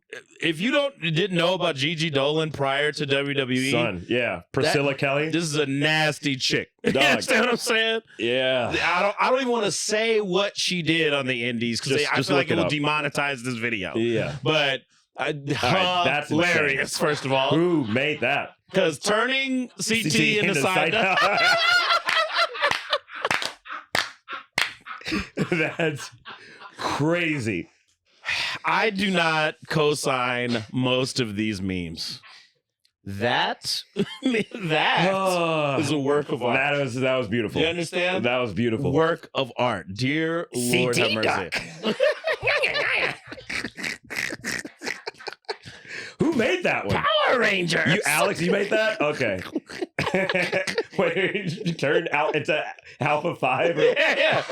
about Gigi Dolan prior to WWE, Son, yeah. Priscilla Kelly. this is a nasty chick. You Dog. understand what I'm saying? Yeah. I don't even want to say what she did on the indies because I Just feel like look it it will up. demonetize this video. Yeah. But that's hilarious, insane. first of all. Who made that? Because turning CT into side up. That's crazy. I do not co-sign most of these memes. That is a work of art. That was beautiful. You understand? That was beautiful. Work of art. Dear Lord have mercy. Who made that one? Power Rangers. You, Alex, you made that? Okay. Wait, you turned out into Alpha 5? Yeah.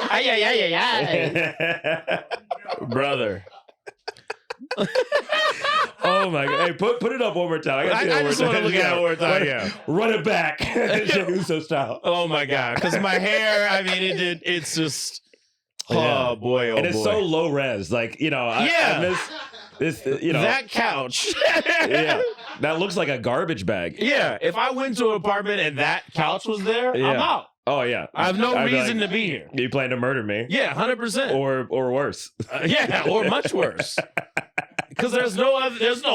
Brother. Oh my God. Hey, put it up one more time. I just want to look at it one more time. Yeah. Run it back. Uso style. Oh my God. Because my hair, I mean, it's just, Yeah. oh boy, oh and it's boy. so low res. Like, I miss this, that couch. yeah. That looks like a garbage bag. Yeah. If I went to an apartment and that couch was there, I'm Yeah. out. Oh, yeah. I have no I'd be reason like, to be here. You plan to murder me? Yeah, 100%. Or worse. Yeah, or much worse. Because there's no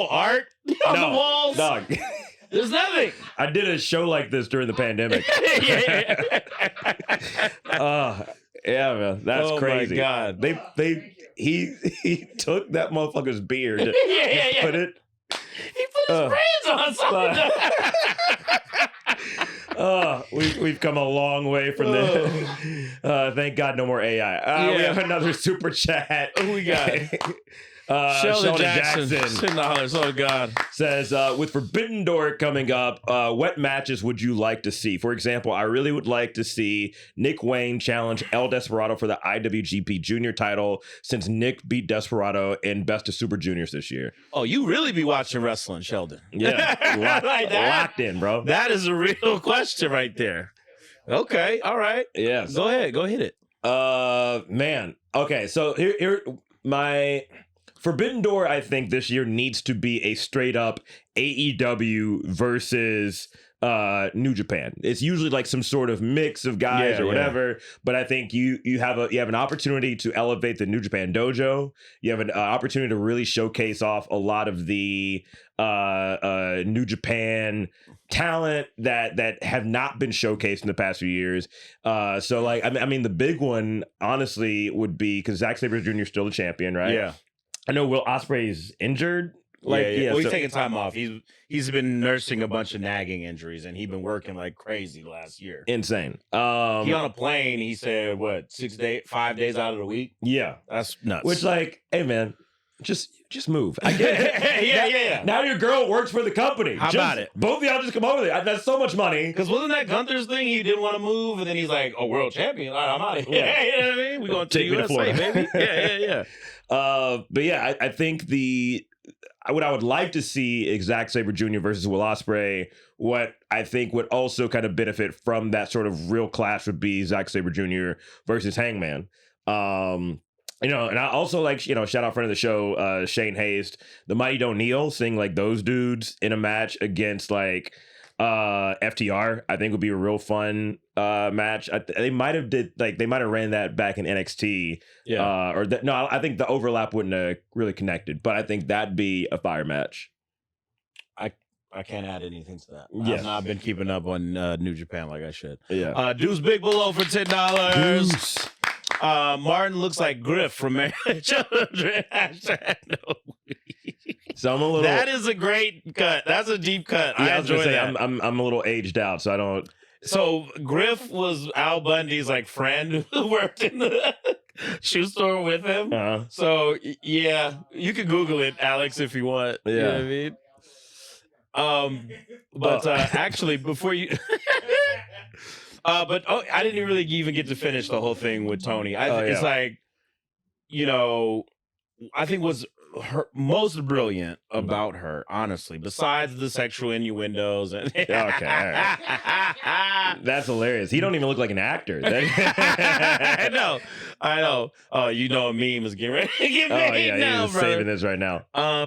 art on the walls. Dog. There's nothing. I did a show like this during the pandemic. Yeah, man. That's crazy. Oh my God. He took that motherfucker's beard. Yeah. Put it. He put his brains on something. We've come a long way from this. Thank God, no more AI. We have another super chat. Who we got? Sheldon Jackson $10. Oh God. says, with Forbidden Door coming up, what matches would you like to see? For example, I really would like to see Nick Wayne challenge El Desperado for the IWGP Junior title, since Nick beat Desperado in Best of Super Juniors this year. Oh, you really be watching wrestling, Sheldon? Yeah, Like that? locked in, bro. That is a real question right there. Okay, all right. Yes. Go ahead, go hit it. Man. Okay, so here my Forbidden Door, I think this year needs to be a straight up AEW versus New Japan. It's usually like some sort of mix of guys or whatever, but I think you have an opportunity to elevate the New Japan dojo. You have an opportunity to really showcase off a lot of the New Japan talent that have not been showcased in the past few years. So like I mean the big one honestly would be, because Zack Sabre Jr. is still the champion, right? Yeah. I know Will Ospreay's injured. Like, Well, he's so- taking time off. He's been nursing a bunch of nagging injuries, and he's been working like crazy last year. insane. He on a plane. He said, "What, 5 days out of the week?" Yeah, That's nuts. which like, hey man, just move. I get it. yeah. Now your girl works for the company. How about it? Both of y'all just come over there. That's so much money. Because wasn't that Gunther's thing? He didn't want to move, and then he's like, "Oh, world champion! All right, I'm out of here." Yeah. You know what I mean? We going to Take me to USA, Florida. baby. Yeah. But yeah, I think what I would like to see is Zack Sabre Jr. versus Will Ospreay. What I think would also kind of benefit from that sort of real clash would be Zack Sabre Jr. versus Hangman. And I also like, shout out friend of the show, Shane Hayes, the Mighty O'Neil, seeing like those dudes in a match against like FTR, I think would be a real fun match. They might have ran that back in NXT. Yeah. I think the overlap wouldn't have really connected, but I think that'd be a fire match. I can't add anything to that. Yeah. I've not been keeping up on New Japan like I should. Yeah. Deuce Big Below for $10. Deuce. Martin looks like Griff from Children. So I'm a little. That is a great cut. That's a deep cut. Yeah, I enjoy that. I'm a little aged out, so I don't. So Griff was Al Bundy's like friend who worked in the shoe store with him. Uh-huh. So yeah, you can Google it, Alex, if you want. Yeah. You know what I mean? But actually, before you. I didn't really even get to finish the whole thing with Toni. It's like, I think what's most brilliant about her, honestly, besides the sexual innuendos and okay, all right. That's hilarious. He don't even look like an actor. I know. Oh, a meme is getting ready to get made now, he's brother. saving this right now.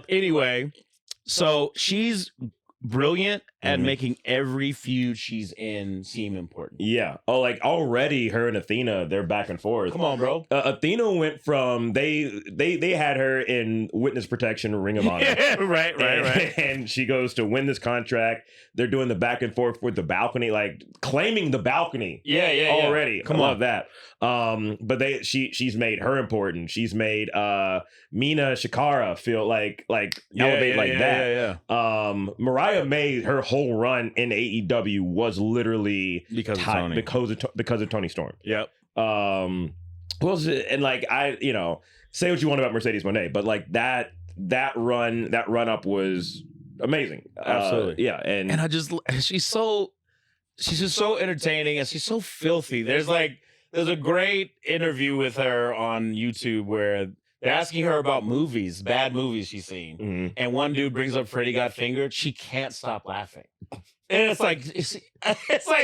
Anyway, so she's brilliant at making every feud she's in seem important. Yeah. Oh, like already her and Athena, they're back and forth. Come on, bro. Athena went from they had her in witness protection, Ring of Honor. right. And she goes to win this contract. They're doing the back and forth with the balcony, like claiming the balcony. Yeah. Already. Come Love on. that. But she's made her important. She's made Mina Shikara feel like elevate like that. Yeah. Mariah made her whole run in AEW was literally because of Toni Storm. Yep. Who else? And like say what you want about Mercedes Moné, but like that run up was amazing. Absolutely. Yeah. And I just she's just so entertaining and she's so filthy. There's a great interview with her on YouTube where they're asking her about bad movies she's seen. Mm-hmm. And one dude brings up Freddy Got Fingered. She can't stop laughing. And it's like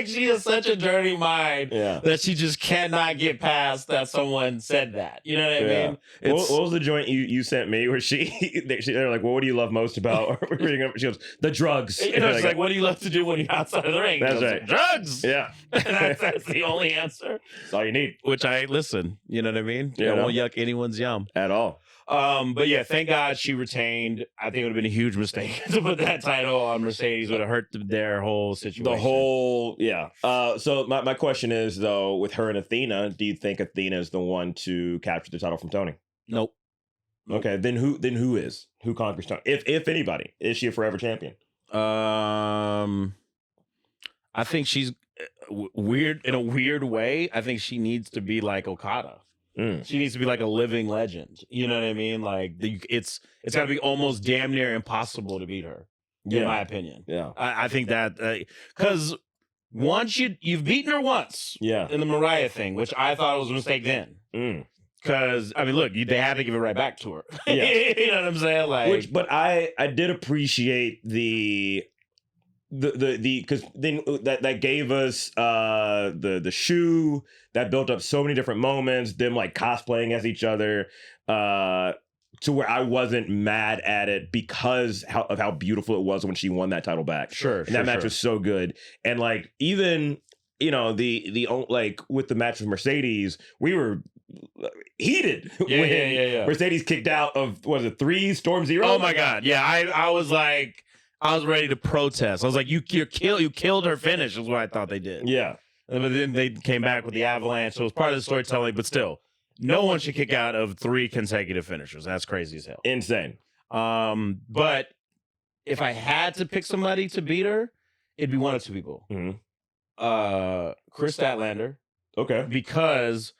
she has such a dirty mind that she just cannot get past that someone said that. You know what I mean? What was the joint you sent me where they're like, well, what do you love most about? She goes, the drugs. It's like, what do you love to do when you're outside of the ring? That's right. Drugs. Yeah. that's the only answer. That's all you need. Which I listen. You know what I mean? Yeah. I won't yuck anyone's yum at all. But yeah, thank God she retained. I think it would have been a huge mistake to put that title on Mercedes. Would have hurt their whole situation. So my question is though, with her and Athena, do you think Athena is the one to capture the title from Toni? Nope. Okay, then who conquers Toni? If anybody, is she a forever champion? I think she's weird in a weird way. I think she needs to be like Okada. She needs to be like a living legend. You know what I mean? Like it's got to be almost damn near impossible to beat her, in my opinion. Yeah, I think that because once you've beaten her once, in the Mariah thing, which I thought was a mistake then. Because I mean, look, they had to give it right back to her. Yeah, you know what I'm saying? Like, but I did appreciate the because then that gave us the shoe that built up so many different moments, them like cosplaying as each other, to where I wasn't mad at it because of how beautiful it was when she won that title back. That match was so good. And like even the like with the match with Mercedes, we were heated when Mercedes kicked out of was it 3 Storm 0? Oh my God. Yeah, I was like, I was ready to protest. I was like, you killed her finish is what I thought they did. Yeah. But then they came back with the avalanche. So it was part of the storytelling, but still, no one should kick out of 3 consecutive finishers. That's crazy as hell. Insane. But if I had to pick somebody to beat her, it'd be one of 2 people. Mm-hmm. Chris Statlander. Okay. Because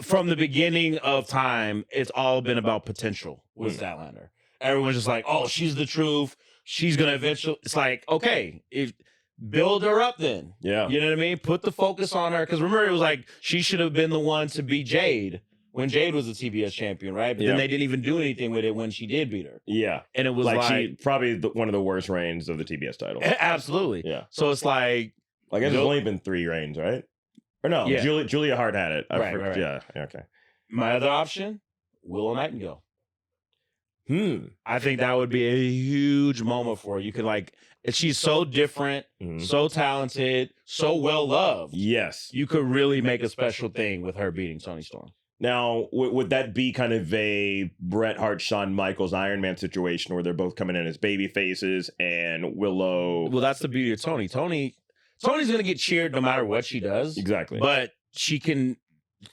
from the beginning of time, it's all been about potential with Statlander. Everyone's just like, oh, she's the truth. She's going to eventually. It's like, okay, build her up then. Yeah. You know what I mean? Put the focus on her. Because remember, it was like she should have been the one to beat Jade when Jade was the TBS champion, right? But Yeah. then they didn't even do anything with it when she did beat her. Yeah. And it was Like, like she probably one of the worst reigns of the TBS title. absolutely. Yeah. So it's like, I guess there's only been 3 reigns, right? Or no, Yeah. Julia Hart had it. Right. Yeah. Okay. my other option, Willow Nightingale. Hmm. I think that would be a huge moment for her. You could like, she's so different, Mhm. so talented, so well loved. Yes. You could really make a special thing with her beating Toni Storm. Now, would that be kind of a Bret Hart, Shawn Michaels, Iron Man situation where they're both coming in as baby faces and Willow? Well, that's the beauty of Toni. Toni's going to get cheered no matter what she does. Exactly. But she can.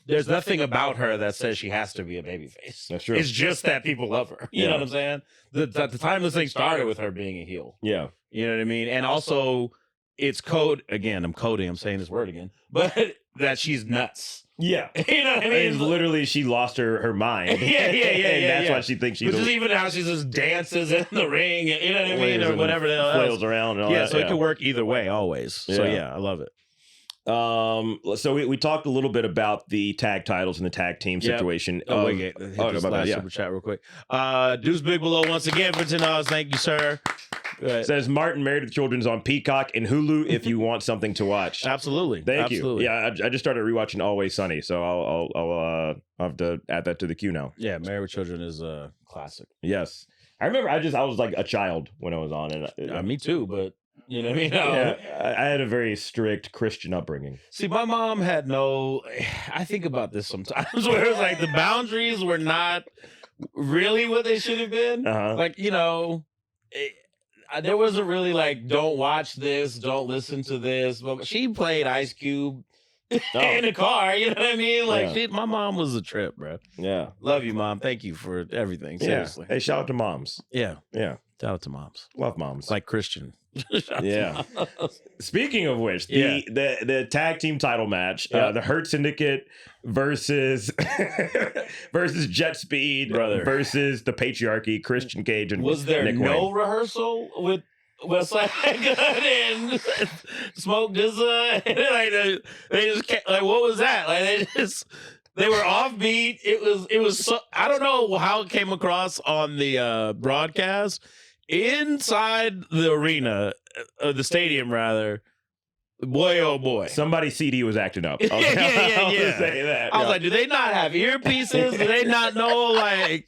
There's nothing about her that says she has to be a babyface. That's true. It's just that people love her. You Yeah. know what I'm saying? The time this thing started with her being a heel. Yeah. You know what I mean? And also, it's code again. I'm saying this word again, but that she's nuts. Yeah. You know what I mean? And literally, she lost her mind. Yeah. And that's why she thinks she's Which is even how she just dances in the ring. You know what I mean? Or and whatever the hell else. flails around. And all Yeah, that. so it could work either way always. So Yeah. yeah, I love it. So we talked a little bit about the tag titles and the tag team Yep. situation. Oh, wait, hit this my bad, last yeah. super chat real quick. Deuce Big Below once again for $10. Thank you, sir. Go ahead. Says Martin Married with Children's on Peacock and Hulu if you want something to watch. Absolutely. Thank Absolutely. you. Yeah, I just started rewatching Always Sunny, so I'll have to add that to the queue now. Yeah, Married with Children is a classic. Yes, I remember. I was like a child when I was on, and Me too, but you know what I mean? yeah, I had a very strict Christian upbringing. See, my mom had no. I think about this sometimes where it's like the boundaries were not really what they should have been. Uh-huh. Like, you know, there wasn't really like, don't watch this, don't listen to this. But she played Ice Cube in the car. You know what I mean? Like, Yeah. my mom was a trip, bro. Yeah, Love you, mom. Thank you for everything. Seriously. Yeah. Hey, shout out to moms. Yeah. Yeah, Shout out to moms. love moms. It's like Christian. Shout out to Yeah. moms. Speaking of which, Yeah. the tag team title match, Yeah. the Hurt Syndicate versus versus Jet Speed Brother. versus the Patriarchy, Christian Cage and Was there Nick no Wayne. rehearsal with Westside Gun and Smoke DZA? Like they just like, what was that? Like they were offbeat. It was so, I don't know how it came across on the broadcast inside the arena, the stadium rather. Boy, oh boy. Somebody's CD was acting up. Yeah. I'll just say that. I was like, do they not have earpieces? Do they not know, like,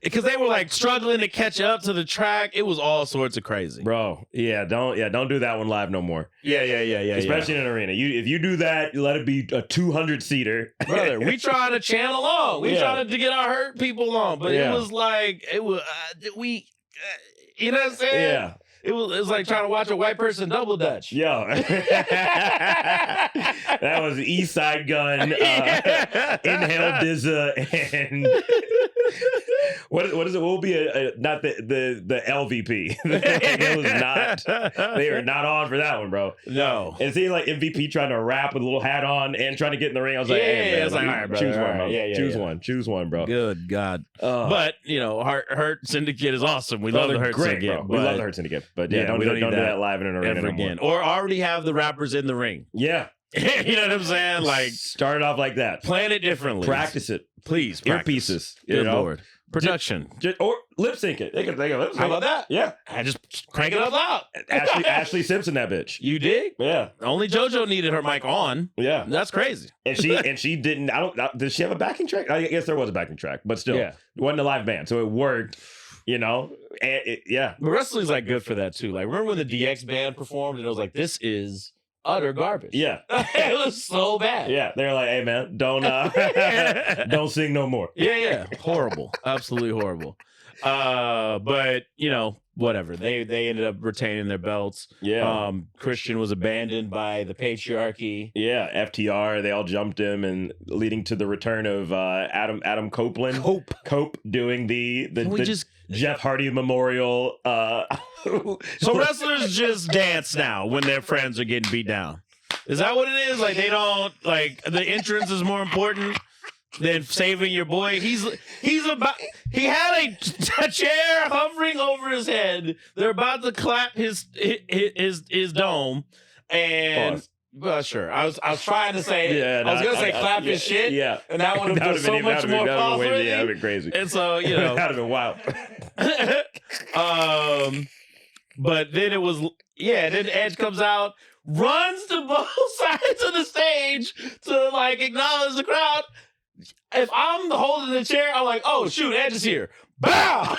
because they were like struggling to catch up to the track. It was all sorts of crazy. Bro, don't do that one live no more. Yeah. Especially in an arena. If you do that, let it be a 200 seater. Brother, we trying to channel on. We Yeah. trying to get our hurt people on, but Yeah. it was like you know what I'm saying? Yeah. It was like trying to watch a white person double dutch. Yo. That was East Side Gun, Inhale DZA, and what is it? What will be not the LVP? It was not. They were not on for that one, bro. No. And see, like MVP trying to rap with a little hat on and trying to get in the ring. I was like, hey, man, it's like, all right, brother, choose one, all bro. right. Yeah, Choose one, bro. Good God. Uh, But you know, Hurt Syndicate is awesome. We love the they're Hurt great, Syndicate. bro. We love but the Hurt Syndicate. But yeah, Yeah, don't we do don't need that that live in an arena ever no more. again. Or already have the rappers in the ring. Yeah. You know what I'm saying? Like, start it off like that. plan it differently. Practice it. Please. Practice. Earpieces. Good You know? Lord. Production. Or lip sync it. They can lip sync. How about that? Yeah. I just crank it up loud. Ashley Simpson, that bitch. You dig? Yeah. Only JoJo needed her mic on. Yeah. That's crazy. And she didn't. Did she have a backing track? I guess there was a backing track, but still, Yeah. it wasn't a live band, so it worked. You know, and yeah. But wrestling's like good for that too. Like, remember when the DX band performed and it was like, this is utter garbage. Yeah. It was so bad. Yeah. They're like, hey man, don't sing no more. Yeah. Horrible. Absolutely horrible. But you know, whatever. They ended up retaining their belts. Yeah. Christian was abandoned by the patriarchy. Yeah, FTR, they all jumped him, and leading to the return of Adam Copeland. Cope doing the Can we just Jeff Hardy Memorial. So wrestlers just dance now when their friends are getting beat down. Is that what it is? Like they don't like the entrance is more important than saving your boy. He had a chair hovering over his head. They're about to clap his dome, and Pause. Well, sure. I was trying to say. Yeah, I was gonna say clap his shit. Yeah, and that would have been so much more false. Yeah, that'd been crazy. And so that'd have been wild. But then it was Then Edge comes out, runs to both sides of the stage to like acknowledge the crowd. If I'm holding the chair, I'm like, oh shoot, Edge is here. Bow!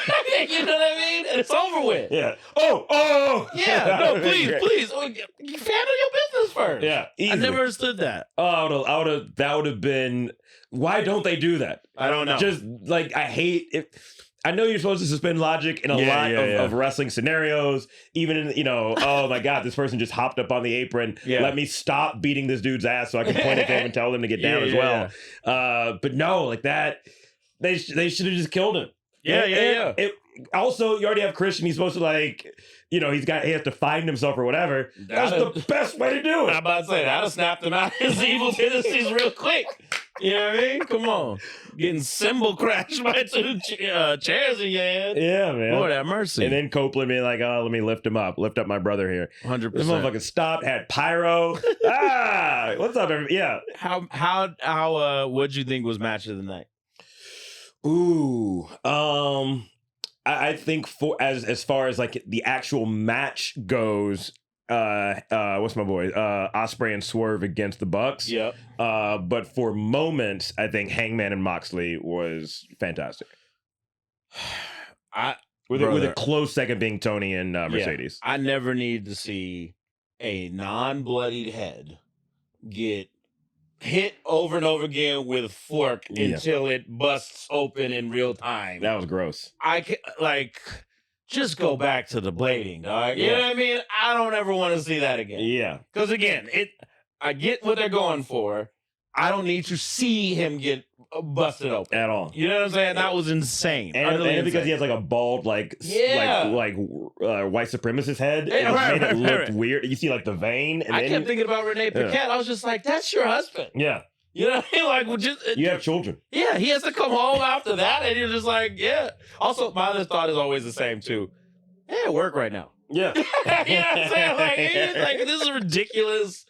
You know what I mean? And it's over with. Yeah. Oh! Yeah, no, please. Handle your business first. Yeah, easily. I never understood that. Oh, that would have been, why don't they do that? I don't know. Just like, I hate it. I know you're supposed to suspend logic in a lot of wrestling scenarios, even in, oh my God, this person just hopped up on the apron. Yeah. Let me stop beating this dude's ass so I can point at them and tell them to get down as well. But no, like that, they should have just killed him. Yeah. Also, you already have Christian. He's supposed to he has to find himself or whatever. That's the best way to do it. I'm about to say that. I'd have snapped him out of his evil tendencies real quick. You know what I mean? Come on. Getting cymbal crashed by two chairs in your head. Yeah, man. Lord have mercy. And then Copeland being like, oh, let me lift him up. Lift up my brother here. 100%. This motherfucker stopped, had pyro. What's up, everybody? Yeah. How what'd you think was match of the night? Ooh. I think for as far as like the actual match goes, what's my boy? Ospreay and Swerve against the Bucks. Yep. But for moments, I think Hangman and Moxley was fantastic. With a close second being Tony and Mercedes. I never need to see a non-bloodied head get hit over and over again with a fork until it busts open in real time. That was gross. I can just go back to the blading, dog. You know what I mean? I don't ever want to see that again. Yeah. Because again, I get what they're going for. I don't need to see him get busted open at all. You know what I'm saying? That was insane. And because he has like a bald, white supremacist head, it made it look weird. You see like the vein. And I kept thinking about Renee Paquette. I was just like, that's your husband. Yeah. You know what I mean? You have children. Yeah, he has to come home after that, and you're just like, yeah. Also, my other thought is always the same too. Hey, at work right now. Yeah. You know what I'm saying? Like this is a ridiculous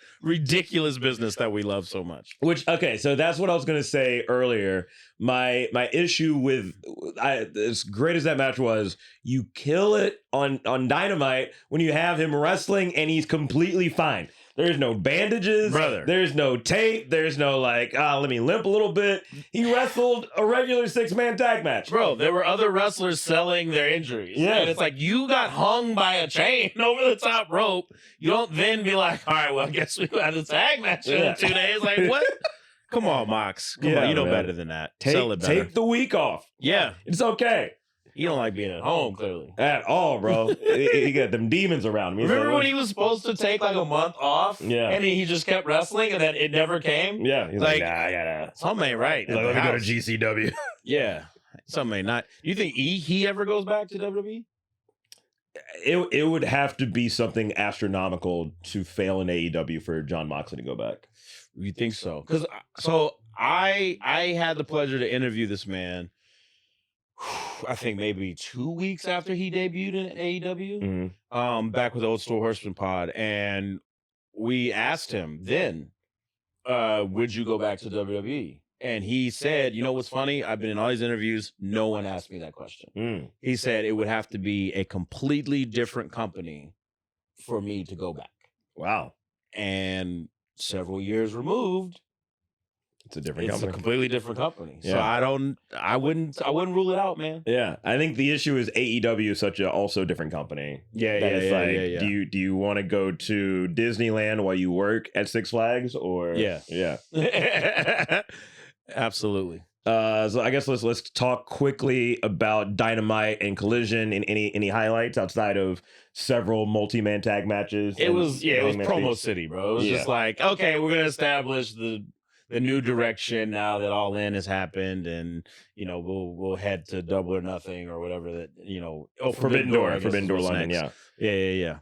business that we love so much. So that's what I was gonna say earlier. My issue with as great as that match was, you kill it on Dynamite when you have him wrestling and he's completely fine. There's no bandages, brother. There's no tape. There's no let me limp a little bit. He wrestled a regular 6-man tag match. Bro, there were other wrestlers selling their injuries. Yeah. And it's like, you got hung by a chain over the top rope. You don't then be like, all right, well, I guess we got a tag match in 2 days. Like, what? Come on, Mox. Come on. You know better than that. Sell it better. Take the week off. Yeah. It's okay. You don't like being at home, clearly. At all, bro. He got them demons around me. Remember when he was supposed to take like a month off? Yeah. And he just kept wrestling and then it never came? Yeah. He's like, nah, I gotta. Something ain't right. He's like, let me go to GCW. Yeah. Something ain't not. You think he ever goes back to WWE? It would have to be something astronomical to fail in AEW for Jon Moxley to go back. You think so? Because I had the pleasure to interview this man. I think maybe 2 weeks after he debuted in AEW, back with the Old School Horseman pod, and we asked him then, would you go back to WWE? And he said, you know what's funny? I've been in all these interviews. No one asked me that question. He said it would have to be a completely different company for me to go back. Wow. And several years removed, it's a different company. It's a completely different company. Yeah. So I wouldn't rule it out, man. Yeah. I think the issue is AEW is such a also different company. Yeah. Do you want to go to Disneyland while you work at Six Flags or Yeah. Absolutely. So I guess let's talk quickly about Dynamite and Collision and any highlights outside of several multi-man tag matches. It was promo city, bro. It was just like, okay, we're gonna establish the new direction now that All In has happened, and we'll head to Double or Nothing or whatever that Forbidden Door London. Yeah.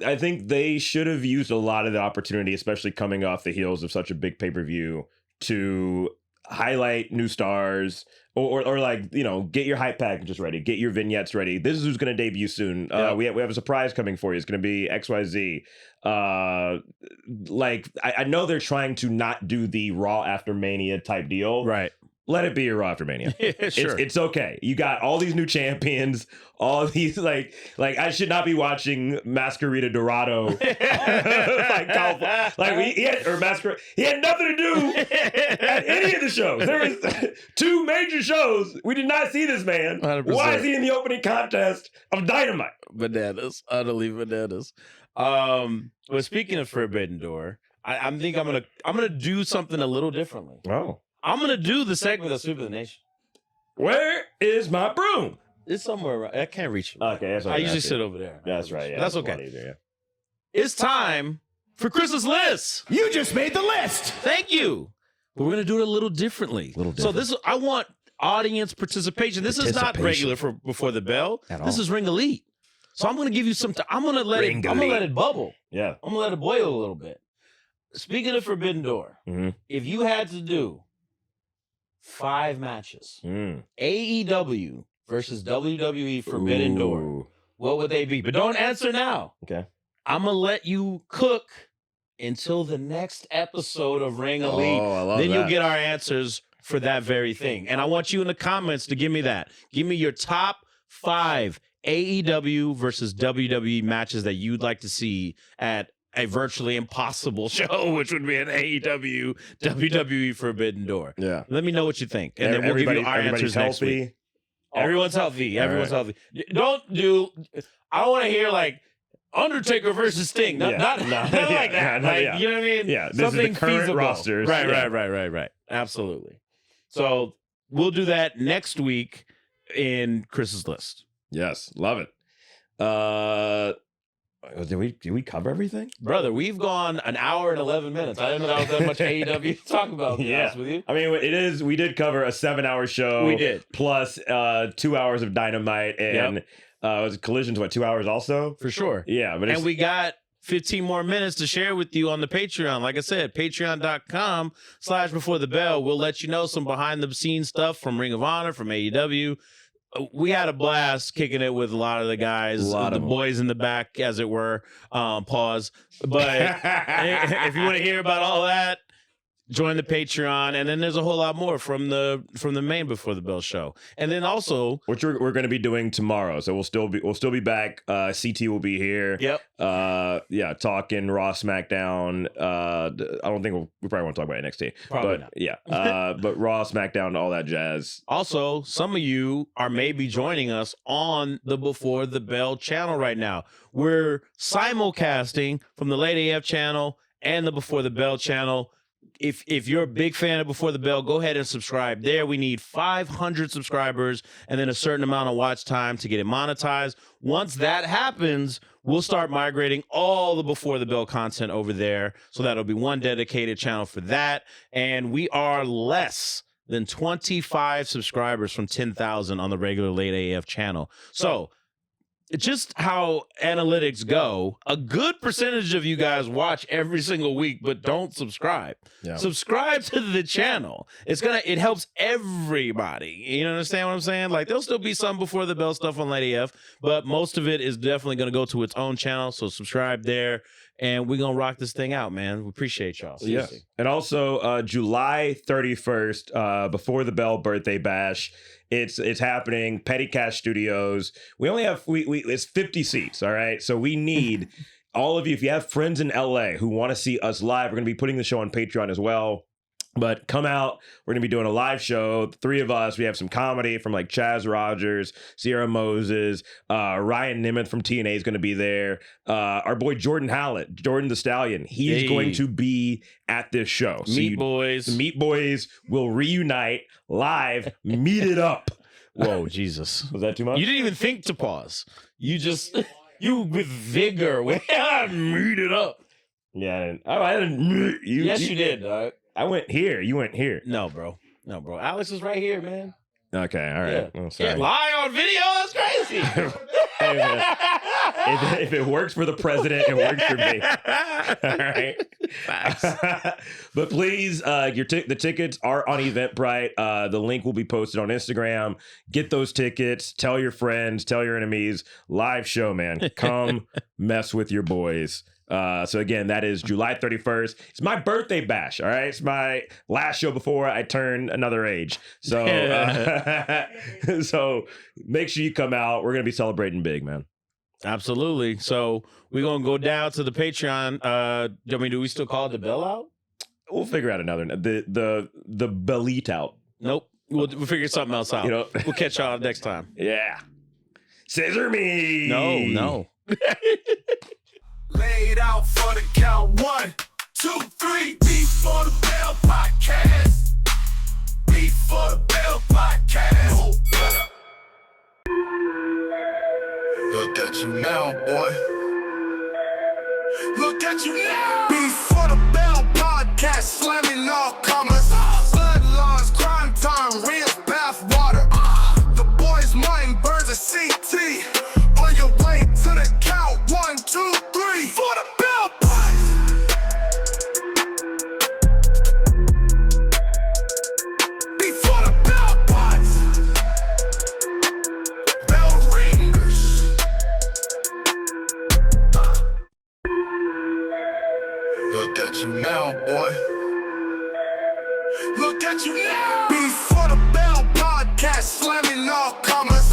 I think they should have used a lot of the opportunity, especially coming off the heels of such a big pay-per-view, to highlight new stars. Or like, you know, get your hype packages ready, get your vignettes ready. This is who's going to debut soon. We have a surprise coming for you. It's going to be XYZ. Like I know they're trying to not do the Raw after Mania type deal. Right. Let it be a Raw after Mania. Sure. It's okay. You got all these new champions, all these like I should not be watching Masquerita Dorado. He had nothing to do at any of the shows. There was 2 major shows. We did not see this man. 100%. Why is he in the opening contest of Dynamite? Bananas, utterly bananas. But speaking of Forbidden Door, I think I'm gonna do something a little differently. Oh. I'm gonna do the segment of Sweep of the Nation. Where is my broom? It's somewhere around. I can't reach it. Okay, that's I usually sit over there. That's right. Yeah, that's okay. Easier, yeah. It's time for Chris's list. You just made the list. Thank you. But we're gonna do it a little differently. So I want audience participation. This is not regular for Before the Bell. This is Ring Elite. So I'm gonna give you some. I'm gonna let it bubble. Yeah. I'm gonna let it boil a little bit. Speaking of Forbidden Door, if you had to do 5 matches, AEW versus WWE Forbidden Door, what would they be? But don't answer now. Okay. I'm going to let you cook until the next episode of Ring Elite. Oh, I love then that. you'll get our answers for that very thing. And I want you in the comments to give me that. Give me your top 5 AEW versus WWE matches that you'd like to see at a virtually impossible show, which would be an AEW WWE Forbidden Door. Yeah. Let me know what you think. And then we'll give you our answers next week. Everyone's healthy. Everyone's healthy. I don't want to hear like Undertaker versus Sting. Not like that. You know what I mean? Yeah. This is the current feasible. rosters. Right. Absolutely. So we'll do that next week in Chris's list. Yes. Love it. Did we cover everything? Brother, we've gone an hour and 11 minutes. I didn't know that was that much AEW to talk about, to be honest with you. I mean, we did cover a 7-hour show. We did. Plus 2 hours of Dynamite and was Collision's 2 hours also? For sure. Yeah. And we got 15 more minutes to share with you on the Patreon. Like I said, patreon.com/Before the Bell. We'll let you know some behind the scenes stuff from Ring of Honor, from AEW. We had a blast kicking it with a lot of the guys, the boys in the back, as it were. Pause. But if you want to hear about all that, join the Patreon, and then there's a whole lot more from the main Before the Bell show. And then also, which we're going to be doing tomorrow, so we'll still be back. CT will be here. Yep. Talking Raw, SmackDown. I don't think we probably won't talk about NXT. Probably not. Yeah. But Raw, SmackDown, all that jazz. Also, some of you are maybe joining us on the Before the Bell channel right now. We're simulcasting from the Late AF channel and the Before the Bell channel. If you're a big fan of Before the Bell, go ahead and subscribe there. We need 500 subscribers and then a certain amount of watch time to get it monetized. Once that happens, we'll start migrating all the Before the Bell content over there. So that'll be one dedicated channel for that. And we are less than 25 subscribers from 10,000 on the regular Late AF channel. So just how analytics go, a good percentage of you guys watch every single week, but don't subscribe. Yeah. Subscribe to the channel. It helps everybody. You understand what I'm saying? Like, there'll still be some Before the Bell stuff on Lady F, but most of it is definitely going to go to its own channel. So subscribe there, and we're going to rock this thing out, man. We appreciate y'all. Seriously. Yeah. And also, July 31st, Before the Bell birthday bash. It's happening. Petty Cash Studios. We only have it's 50 seats. All right, so we need all of you. If you have friends in LA who want to see us live, we're going to be putting the show on Patreon as well. But come out. We're going to be doing a live show. The 3 of us. We have some comedy from like Chaz Rogers, Sierra Moses, Ryan Nemeth from TNA is going to be there. Our boy Jordan Hallett, Jordan the Stallion. He's going to be at this show. So the Meat Boys will reunite live. Meet it up. Whoa, Jesus. Was that too much? You didn't even think to pause. You with vigor. Meet it up. Yeah. I didn't. Yes, you did, dog. I went here. You went here. No, bro. Alex is right here, man. Okay, all right. Yeah. Oh, sorry. Lie on video? That's crazy. Hey, man. if it works for the president, it works for me. All right. Facts. But please, the tickets are on Eventbrite. The link will be posted on Instagram. Get those tickets. Tell your friends. Tell your enemies. Live show, man. Come mess with your boys. So again, that is July 31st. It's my birthday bash. All right. It's my last show before I turn another age. So, so make sure you come out. We're going to be celebrating big, man. Absolutely. So we're going to go down to the Patreon. Do we still call it the bell out? We'll figure out another, the belite out. Nope. We'll figure something else out. We'll catch y'all next time. Yeah. Scissor me. No. Laid out for the count. 1, 2, 3. Before the Bell Podcast. Before the Bell Podcast. Look at you now, boy. Look at you now. Before the Bell Podcast, slamming all comers. Bloodlines, crime time, real bath water. The boys' mind burns a CT. On your way to the count. 1, 2, 3. For the Bell Podcast. Before the Bell Podcast. Bell ringers. Look at you now, boy. Look at you now. Before the Bell Podcast, slamming all comers.